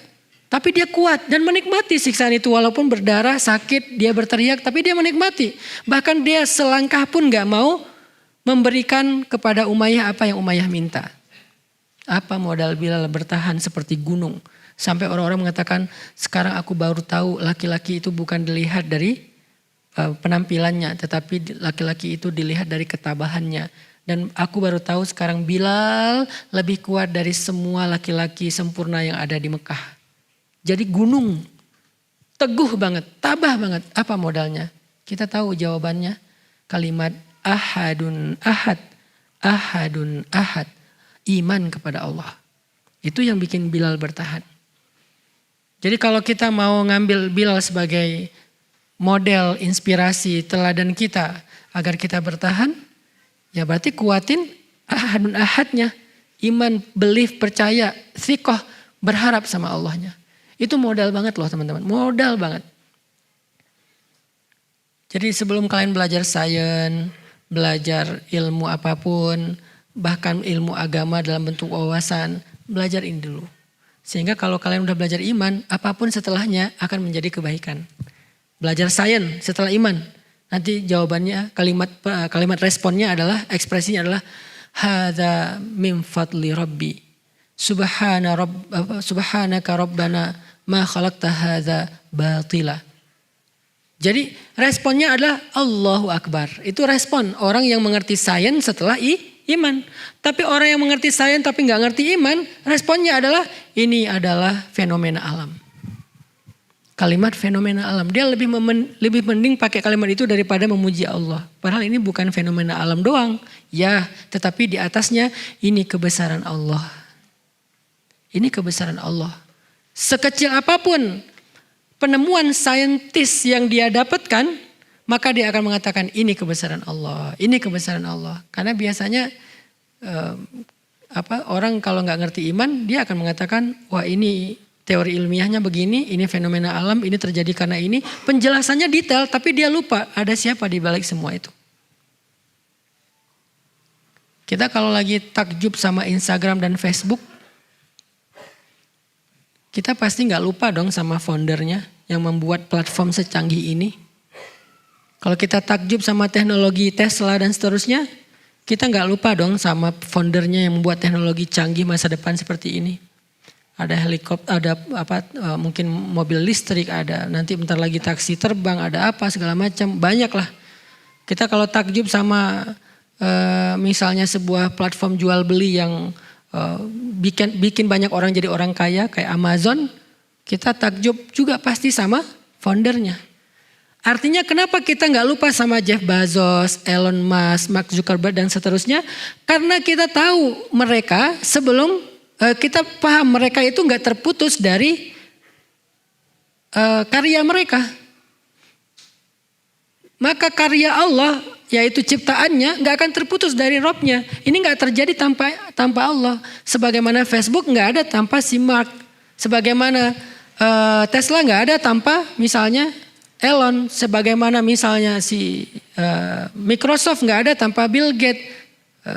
Tapi dia kuat dan menikmati siksaan itu. Walaupun berdarah, sakit, dia berteriak, tapi dia menikmati. Bahkan dia selangkah pun gak mau memberikan kepada Umayyah apa yang Umayyah minta. Apa modal Bilal bertahan seperti gunung. Sampai orang-orang mengatakan, sekarang aku baru tahu laki-laki itu bukan dilihat dari penampilannya. Tetapi laki-laki itu dilihat dari ketabahannya. Dan aku baru tahu sekarang Bilal lebih kuat dari semua laki-laki sempurna yang ada di Mekah. Jadi gunung, teguh banget, tabah banget. Apa modalnya? Kita tahu jawabannya. Kalimat ahadun ahad, ahadun ahad. Iman kepada Allah. Itu yang bikin Bilal bertahan. Jadi kalau kita mau ngambil Bilal sebagai model, inspirasi, teladan kita agar kita bertahan, ya berarti kuatin ahadun ahadnya. Iman, belief, percaya, thikoh, berharap sama Allahnya. Itu modal banget loh teman-teman, modal banget. Jadi sebelum kalian belajar sains, belajar ilmu apapun, bahkan ilmu agama dalam bentuk wawasan, belajar ini dulu. Sehingga kalau kalian udah belajar iman, apapun setelahnya akan menjadi kebaikan. Belajar sains setelah iman, nanti jawabannya kalimat responnya adalah, ekspresinya adalah hadza min fadli rabbi. Subhanaka rabbana ma khalaqta hadza batila. Jadi responnya adalah Allahu Akbar. Itu respon orang yang mengerti sains setelah iman. Tapi orang yang mengerti sains tapi nggak ngerti iman, responnya adalah ini adalah fenomena alam. Kalimat fenomena alam. Dia lebih mending pakai kalimat itu daripada memuji Allah. Padahal ini bukan fenomena alam doang. Ya, tetapi di atasnya ini kebesaran Allah. Ini kebesaran Allah. Sekecil apapun penemuan saintis yang dia dapatkan, maka dia akan mengatakan ini kebesaran Allah, ini kebesaran Allah. Karena biasanya orang kalau nggak ngerti iman, dia akan mengatakan, wah ini teori ilmiahnya begini, ini fenomena alam, ini terjadi karena ini. Penjelasannya detail, tapi dia lupa ada siapa di balik semua itu. Kita kalau lagi takjub sama Instagram dan Facebook, kita pasti nggak lupa dong sama foundernya yang membuat platform secanggih ini. Kalau kita takjub sama teknologi Tesla dan seterusnya, kita nggak lupa dong sama foundernya yang membuat teknologi canggih masa depan seperti ini. Ada helikopter, ada mungkin mobil listrik, ada nanti bentar lagi taksi terbang, ada apa segala macam, banyak lah. Kita kalau takjub sama misalnya sebuah platform jual beli yang bikin banyak orang jadi orang kaya kayak Amazon, kita takjub juga pasti sama foundernya. Artinya kenapa kita nggak lupa sama Jeff Bezos, Elon Musk, Mark Zuckerberg dan seterusnya? Karena kita tahu mereka sebelum kita paham mereka itu nggak terputus dari karya mereka. Maka karya Allah yaitu ciptaannya nggak akan terputus dari Robnya. Ini nggak terjadi tanpa Allah. Sebagaimana Facebook nggak ada tanpa si Mark. Sebagaimana Tesla nggak ada tanpa misalnya Elon. Sebagaimana misalnya si Microsoft nggak ada tanpa Bill Gates.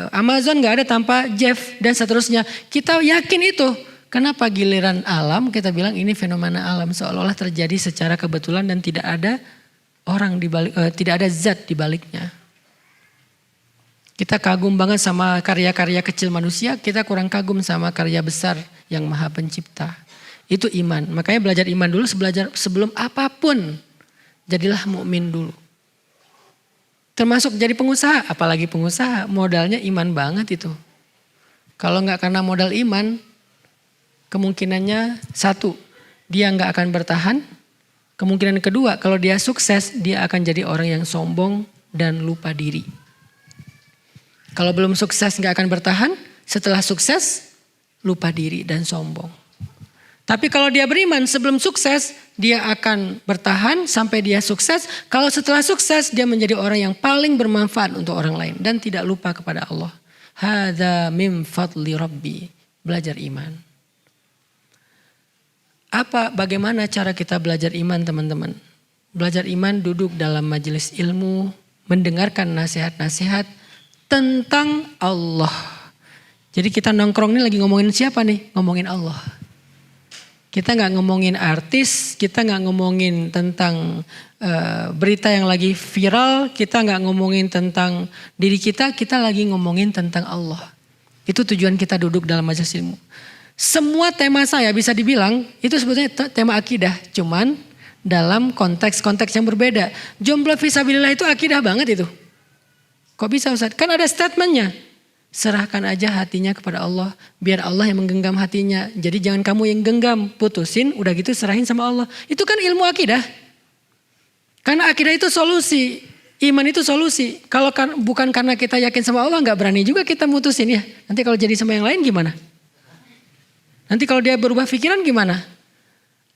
Amazon nggak ada tanpa Jeff dan seterusnya. Kita yakin itu. Kenapa giliran alam kita bilang ini fenomena alam seolah-olah terjadi secara kebetulan dan tidak ada orang di balik, tidak ada zat di baliknya. Kita kagum banget sama karya-karya kecil manusia, kita kurang kagum sama karya besar yang Maha Pencipta. Itu iman. Makanya belajar iman dulu sebelum apapun. Jadilah mukmin dulu. Termasuk jadi pengusaha, apalagi pengusaha, modalnya iman banget itu. Kalau nggak karena modal iman, kemungkinannya satu, dia nggak akan bertahan. Kemungkinan kedua, kalau dia sukses, dia akan jadi orang yang sombong dan lupa diri. Kalau belum sukses nggak akan bertahan, setelah sukses lupa diri dan sombong. Tapi kalau dia beriman sebelum sukses, dia akan bertahan sampai dia sukses. Kalau setelah sukses, dia menjadi orang yang paling bermanfaat untuk orang lain dan tidak lupa kepada Allah. Hadza min fadli rabbi. Belajar iman. Bagaimana cara kita belajar iman teman-teman? Belajar iman duduk dalam majelis ilmu, mendengarkan nasihat-nasihat tentang Allah. Jadi kita nongkrong ini lagi ngomongin siapa nih? Ngomongin Allah. Kita nggak ngomongin artis, kita nggak ngomongin tentang berita yang lagi viral, kita nggak ngomongin tentang diri kita lagi ngomongin tentang Allah. Itu tujuan kita duduk dalam majelis ilmu. Semua tema saya bisa dibilang itu sebetulnya tema akidah, cuman dalam konteks-konteks yang berbeda. Jomblo fisabilillah itu akidah banget itu. Kok bisa Ustaz? Kan ada statementnya. Serahkan aja hatinya kepada Allah. Biar Allah yang menggenggam hatinya. Jadi jangan kamu yang genggam. Putusin, udah gitu serahin sama Allah. Itu kan ilmu akidah. Karena akidah itu solusi. Iman itu solusi. Kalau bukan karena kita yakin sama Allah, gak berani juga kita mutusin ya. Nanti kalau jadi sama yang lain gimana? Nanti kalau dia berubah pikiran gimana?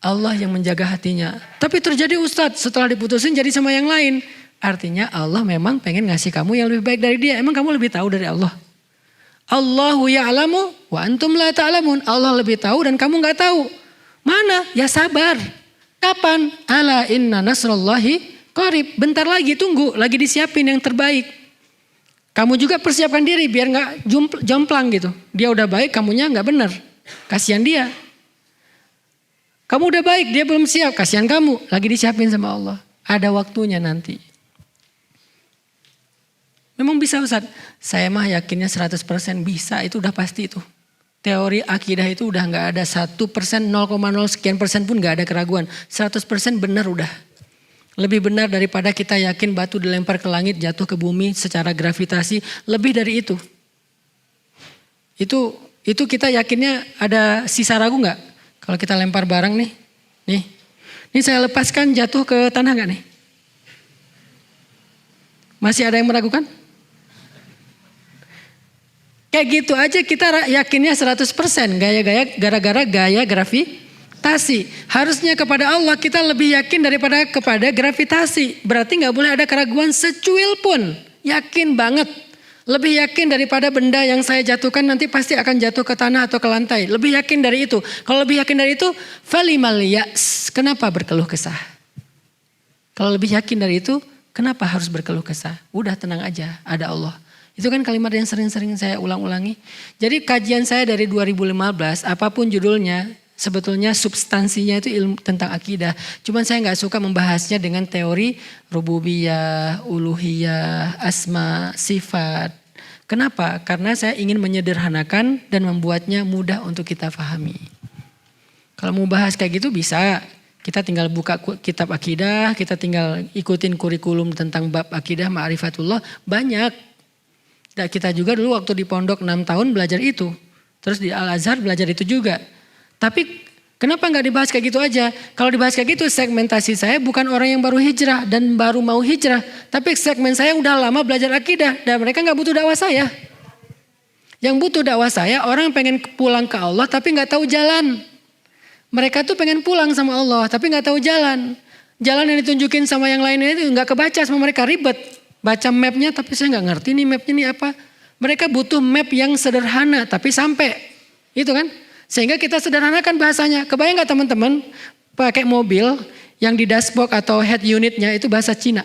Allah yang menjaga hatinya. Tapi terjadi Ustadz, setelah diputusin jadi sama yang lain. Artinya Allah memang pengen ngasih kamu yang lebih baik dari dia. Emang kamu lebih tahu dari Allah? Allahu ya'lamu wa antum la ta'lamun. Allah lebih tahu dan kamu gak tahu. Mana? Ya sabar. Kapan? Ala inna nasrullahi qarib. Bentar lagi, tunggu. Lagi disiapin yang terbaik. Kamu juga persiapkan diri biar gak jomplang gitu. Dia udah baik, kamunya gak benar. Kasihan dia. Kamu udah baik, dia belum siap. Kasihan kamu. Lagi disiapin sama Allah. Ada waktunya nanti. Memang bisa Ustaz. Saya mah yakinnya 100% bisa, itu udah pasti itu. Teori akidah itu udah gak ada 1%, 0,0 sekian persen pun gak ada keraguan. 100% benar udah. Lebih benar daripada kita yakin batu dilempar ke langit, jatuh ke bumi secara gravitasi. Lebih dari itu. Itu kita yakinnya ada sisa ragu gak? Kalau kita lempar barang nih. Ini saya lepaskan jatuh ke tanah gak nih? Masih ada yang meragukan? Kayak gitu aja kita yakinnya 100%. Gara-gara gaya gravitasi. Harusnya kepada Allah kita lebih yakin daripada kepada gravitasi. Berarti gak boleh ada keraguan secuil pun. Yakin banget. Lebih yakin daripada benda yang saya jatuhkan nanti pasti akan jatuh ke tanah atau ke lantai. Lebih yakin dari itu. Kalau lebih yakin dari itu, falimal ya's. Kenapa berkeluh kesah? Kalau lebih yakin dari itu, kenapa harus berkeluh kesah? Udah tenang aja, ada Allah. Itu kan kalimat yang sering-sering saya ulang-ulangi. Jadi kajian saya dari 2015, apapun judulnya, sebetulnya substansinya itu ilmu tentang akidah. Cuman saya gak suka membahasnya dengan teori rububiyah, uluhiyah, asma, sifat. Kenapa? Karena saya ingin menyederhanakan dan membuatnya mudah untuk kita pahami. Kalau mau bahas kayak gitu bisa. Kita tinggal buka kitab akidah, kita tinggal ikutin kurikulum tentang bab akidah, ma'rifatullah, banyak. Dan kita juga dulu waktu di pondok 6 tahun belajar itu. Terus di Al-Azhar belajar itu juga. Tapi kenapa gak dibahas kayak gitu aja? Kalau dibahas kayak gitu segmentasi saya bukan orang yang baru hijrah dan baru mau hijrah. Tapi segmen saya udah lama belajar akidah dan mereka gak butuh dakwah saya. Yang butuh dakwah saya orang yang pengen pulang ke Allah tapi gak tahu jalan. Mereka tuh pengen pulang sama Allah tapi gak tahu jalan. Jalan yang ditunjukin sama yang lainnya itu gak kebaca sama mereka, ribet. Baca mapnya tapi saya gak ngerti nih mapnya nih apa. Mereka butuh map yang sederhana tapi sampai. Itu kan. Sehingga kita sederhanakan bahasanya. Kebayang gak teman-teman pakai mobil yang di dashboard atau head unitnya itu bahasa Cina.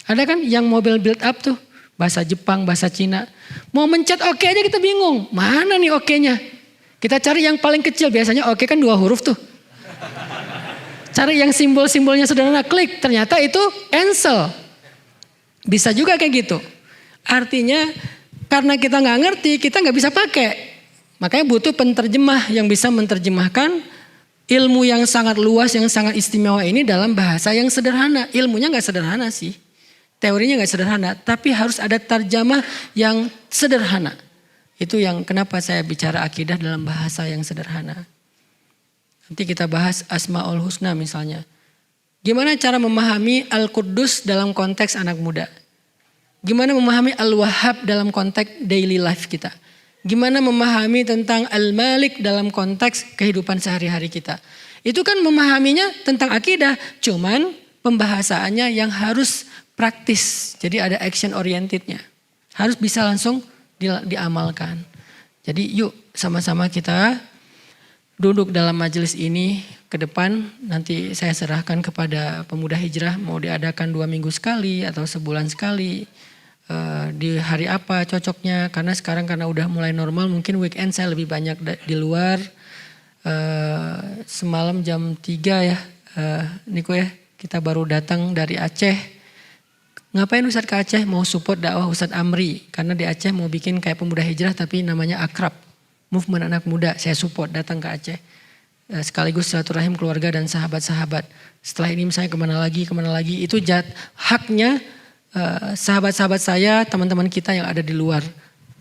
Ada kan yang mobil build up tuh. Bahasa Jepang, bahasa Cina. Mau mencet oke aja kita bingung. Mana nih oke-nya? Kita cari yang paling kecil. Biasanya oke kan 2 huruf tuh. Cari yang simbol-simbolnya sederhana. Klik. Ternyata itu cancel. Bisa juga kayak gitu. Artinya karena kita gak ngerti kita gak bisa pakai. Makanya butuh penterjemah yang bisa menerjemahkan ilmu yang sangat luas, yang sangat istimewa ini dalam bahasa yang sederhana. Ilmunya gak sederhana sih. Teorinya gak sederhana. Tapi harus ada terjemah yang sederhana. Itu yang kenapa saya bicara akidah dalam bahasa yang sederhana. Nanti kita bahas Asmaul Husna misalnya. Gimana cara memahami Al-Quddus dalam konteks anak muda? Gimana memahami Al-Wahhab dalam konteks daily life kita? Gimana memahami tentang Al-Malik dalam konteks kehidupan sehari-hari kita? Itu kan memahaminya tentang akidah, cuman pembahasannya yang harus praktis. Jadi ada action orientednya. Harus bisa langsung diamalkan. Jadi yuk sama-sama kita duduk dalam majelis ini ke depan. Nanti saya serahkan kepada pemuda hijrah mau diadakan 2 minggu sekali atau sebulan sekali. Di hari apa cocoknya, karena sekarang karena udah mulai normal mungkin weekend saya lebih banyak di luar. semalam jam 3 ya, Niko ya, kita baru datang dari Aceh. Ngapain Ustadz ke Aceh? Mau support dakwah Ustadz Amri. Karena di Aceh mau bikin kayak pemuda hijrah tapi namanya Akrab. Movement anak muda, saya support datang ke Aceh. Sekaligus silaturahim keluarga dan sahabat-sahabat. Setelah ini misalnya kemana lagi, itu haknya sahabat-sahabat saya, teman-teman kita yang ada di luar.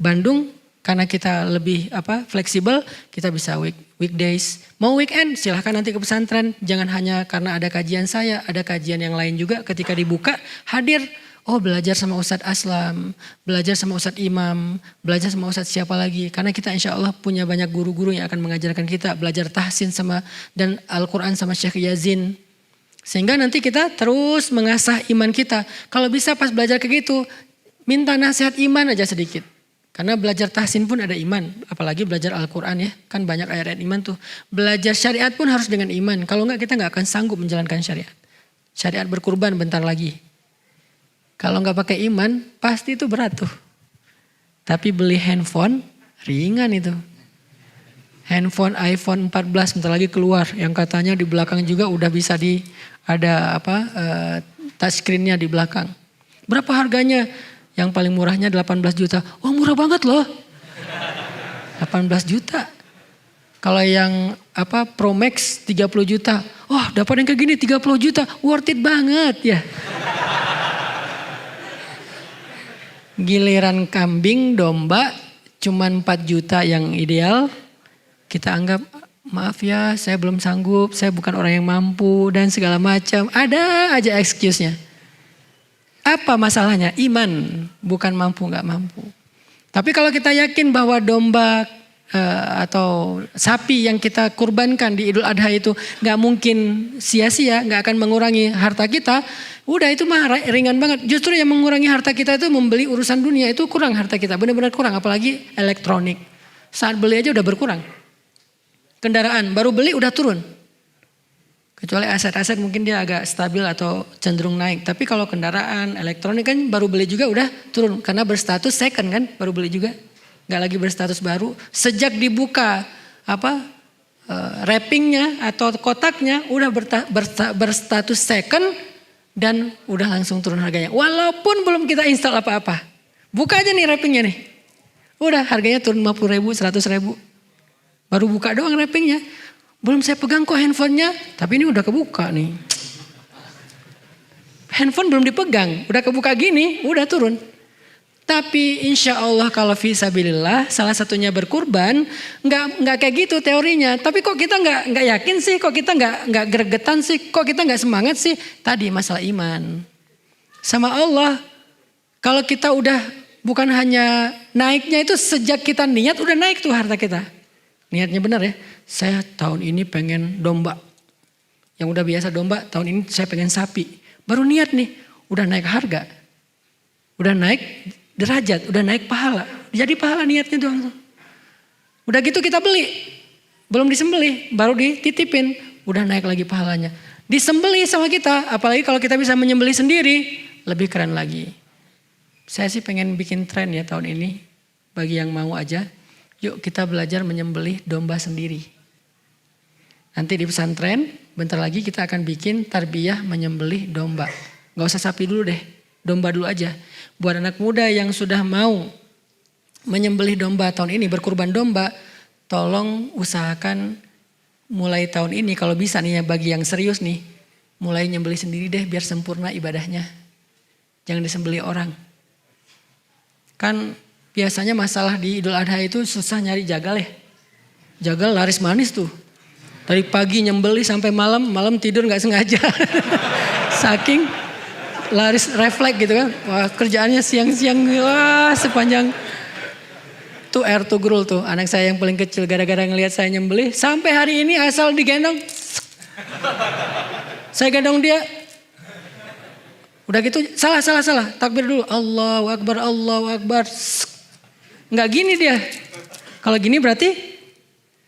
Bandung karena kita lebih fleksibel, kita bisa weekdays. Mau weekend silahkan nanti ke pesantren. Jangan hanya karena ada kajian saya, ada kajian yang lain juga ketika dibuka hadir. Oh belajar sama Ustadz Aslam, belajar sama Ustadz Imam, belajar sama Ustadz siapa lagi. Karena kita insya Allah punya banyak guru-guru yang akan mengajarkan kita. Belajar tahsin dan Al-Quran sama Syekh Yazin. Sehingga nanti kita terus mengasah iman kita. Kalau bisa pas belajar kayak gitu, minta nasihat iman aja sedikit. Karena belajar tahsin pun ada iman. Apalagi belajar Al-Quran ya. Kan banyak ayat-ayat iman tuh. Belajar syariat pun harus dengan iman. Kalau enggak kita enggak akan sanggup menjalankan syariat. Syariat berkurban bentar lagi. Kalau nggak pakai iman, pasti itu berat tuh. Tapi beli handphone, ringan itu. Handphone iPhone 14 bentar lagi keluar. Yang katanya di belakang juga udah bisa ada touchscreen-nya di belakang. Berapa harganya? Yang paling murahnya 18 juta. Oh murah banget loh. 18 juta. Kalau yang Pro Max 30 juta. Oh dapat yang kayak gini 30 juta. Worth it banget ya. Giliran kambing, domba, cuman 4 juta yang ideal. Kita anggap, maaf ya saya belum sanggup, saya bukan orang yang mampu dan segala macam. Ada aja excuse-nya. Apa masalahnya? Iman, bukan mampu gak mampu. Tapi kalau kita yakin bahwa domba atau sapi yang kita kurbankan di Idul Adha itu gak mungkin sia-sia, gak akan mengurangi harta kita. Udah itu mah ringan banget. Justru yang mengurangi harta kita itu membeli urusan dunia itu kurang harta kita. Benar-benar kurang apalagi elektronik. Saat beli aja udah berkurang. Kendaraan baru beli udah turun. Kecuali aset-aset mungkin dia agak stabil atau cenderung naik. Tapi kalau kendaraan elektronik kan baru beli juga udah turun. Karena berstatus second kan baru beli juga. Gak lagi berstatus baru. Sejak dibuka wrappingnya atau kotaknya udah berstatus second dan udah langsung turun harganya. Walaupun belum kita install apa-apa. Buka aja nih wrappingnya nih. Udah harganya turun 50 ribu, 100 ribu. Baru buka doang wrappingnya. Belum saya pegang kok handphonenya. Tapi ini udah kebuka nih. Handphone belum dipegang. Udah kebuka gini, udah turun. Tapi insya Allah kalau fisabilillah salah satunya berkurban, nggak kayak gitu teorinya. Tapi kok kita nggak yakin sih, kok kita nggak gregetan sih, kok kita nggak semangat sih? Tadi masalah iman sama Allah. Kalau kita udah bukan hanya naiknya itu sejak kita niat udah naik tuh harta kita. Niatnya benar ya. Saya tahun ini pengen domba. Yang udah biasa domba, tahun ini saya pengen sapi. Baru niat nih, udah naik harga, udah naik derajat, udah naik pahala. Jadi pahala niatnya doang. Udah gitu kita beli. Belum disembelih, baru dititipin. Udah naik lagi pahalanya. Disembelih sama kita, apalagi kalau kita bisa menyembelih sendiri, lebih keren lagi. Saya sih pengen bikin tren ya tahun ini. Bagi yang mau aja, yuk kita belajar menyembelih domba sendiri. Nanti di pesantren, bentar lagi kita akan bikin tarbiyah menyembelih domba. Gak usah sapi dulu deh, domba dulu aja. Buat anak muda yang sudah mau menyembelih domba tahun ini, berkurban domba, tolong usahakan mulai tahun ini kalau bisa nih ya bagi yang serius nih, mulai nyembelih sendiri deh biar sempurna ibadahnya. Jangan disembelih orang. Kan biasanya masalah di Idul Adha itu susah nyari jagal ya. Jagal laris manis tuh. Dari pagi nyembelih sampai malam, malam tidur gak sengaja. Saking laris refleks gitu kan. Wah kerjaannya siang-siang wah sepanjang. Tuh Ertugrul tuh anak saya yang paling kecil gara-gara ngelihat saya nyembelih. Sampai hari ini asal digendong. Saya gendong dia. Udah gitu salah. Takbir dulu. Allahu Akbar. Nggak gini dia. Kalau gini berarti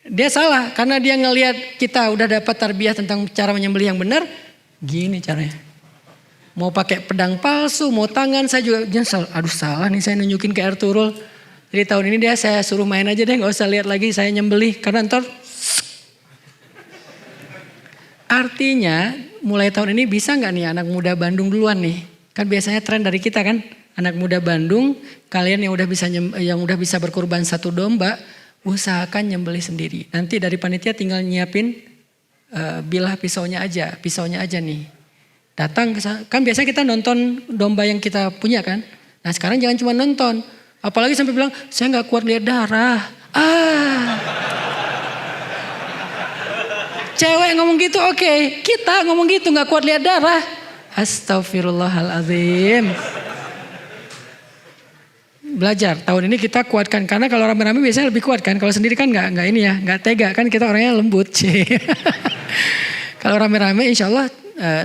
dia salah. Karena dia ngelihat kita udah dapat tarbiyah tentang cara menyembelih yang benar. Gini caranya. Mau pakai pedang palsu, mau tangan, saya juga nyesel. Aduh salah nih saya nunjukin ke Ertugrul. Jadi tahun ini saya suruh main aja deh, gak usah lihat lagi saya nyembelih. Karena ntar Artinya mulai tahun ini bisa nggak nih anak muda Bandung duluan nih? Kan biasanya tren dari kita kan, anak muda Bandung, kalian yang udah bisa berkurban 1 domba, usahakan nyembelih sendiri. Nanti dari panitia tinggal nyiapin bilah pisaunya aja nih. Datang kan biasanya kita nonton domba yang kita punya kan. Nah sekarang jangan cuma nonton, apalagi sampai bilang saya nggak kuat lihat darah. Cewek ngomong gitu oke. Kita ngomong gitu nggak kuat lihat darah. Astagfirullahaladzim. Belajar tahun ini kita kuatkan, karena kalau rame-rame biasanya lebih kuat kan. Kalau sendiri kan nggak ini ya, nggak tega kan, kita orangnya lembut sih. Kalau rame-rame insya Allah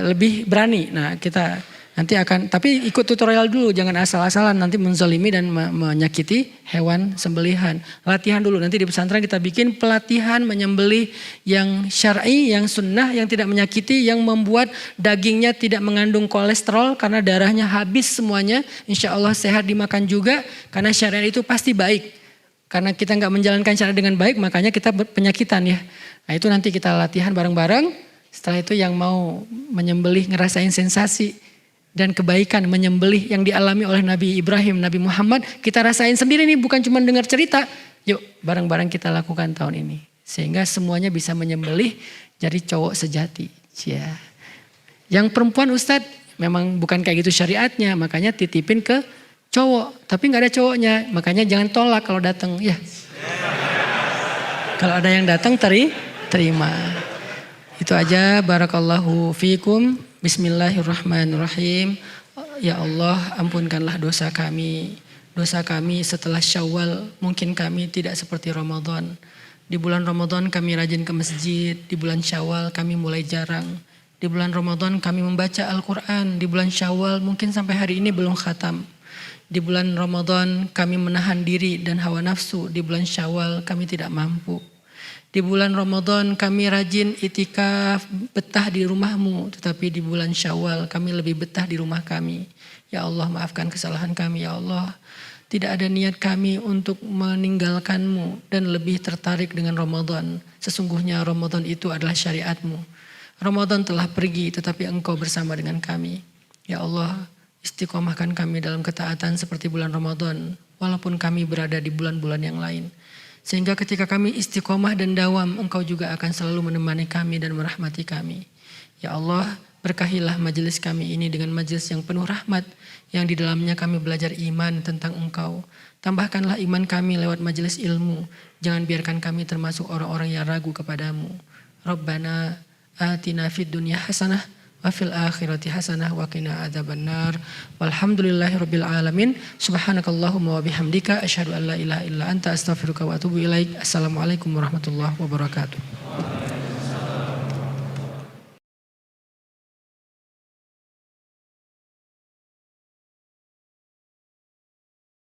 lebih berani. Nah kita nanti akan, tapi ikut tutorial dulu, jangan asal-asalan nanti menzalimi dan menyakiti hewan sembelihan. Latihan dulu, nanti di pesantren kita bikin pelatihan menyembelih yang syar'i, yang sunnah, yang tidak menyakiti, yang membuat dagingnya tidak mengandung kolesterol karena darahnya habis semuanya. Insya Allah sehat dimakan juga, karena syariat itu pasti baik. Karena kita nggak menjalankan syariat dengan baik, makanya kita penyakitan ya. Nah itu nanti kita latihan bareng-bareng. Setelah itu yang mau menyembelih ngerasain sensasi dan kebaikan menyembelih yang dialami oleh Nabi Ibrahim, Nabi Muhammad, kita rasain sendiri nih, bukan cuma dengar cerita. Yuk bareng-bareng kita lakukan tahun ini. Sehingga semuanya bisa menyembelih jadi cowok sejati. Ya. Yang perempuan Ustadz memang bukan kayak gitu syariatnya, makanya titipin ke cowok. Tapi gak ada cowoknya, makanya jangan tolak kalau datang. Ya. Kalau ada yang datang terima. Itu aja, barakallahu fiikum. Bismillahirrahmanirrahim. Ya Allah, ampunkanlah dosa kami. Dosa kami setelah Syawal, mungkin kami tidak seperti Ramadan. Di bulan Ramadan kami rajin ke masjid, di bulan Syawal kami mulai jarang. Di bulan Ramadan kami membaca Al-Quran, di bulan Syawal mungkin sampai hari ini belum khatam. Di bulan Ramadan kami menahan diri dan hawa nafsu, di bulan Syawal kami tidak mampu. Di bulan Ramadan kami rajin itikaf, betah di rumahmu. Tetapi di bulan Syawal kami lebih betah di rumah kami. Ya Allah, maafkan kesalahan kami ya Allah. Tidak ada niat kami untuk meninggalkanmu dan lebih tertarik dengan Ramadan. Sesungguhnya Ramadan itu adalah syariatmu. Ramadan telah pergi tetapi engkau bersama dengan kami. Ya Allah, istiqomahkan kami dalam ketaatan seperti bulan Ramadan. Walaupun kami berada di bulan-bulan yang lain. Sehingga ketika kami istiqomah dan dawam, engkau juga akan selalu menemani kami dan merahmati kami. Ya Allah, berkahilah majelis kami ini dengan majelis yang penuh rahmat, yang di dalamnya kami belajar iman tentang engkau. Tambahkanlah iman kami lewat majelis ilmu. Jangan biarkan kami termasuk orang-orang yang ragu kepadamu. Rabbana atina fid dunya hasanah wa fil akhirati hasanah wa qina adzabannar. Walhamdulillahirabbil alamin. Subhanakallahumma wa bihamdika asyhadu an la ilaha illa anta astaghfiruka wa atubu ilaik. Assalamualaikum warahmatullahi wabarakatuh.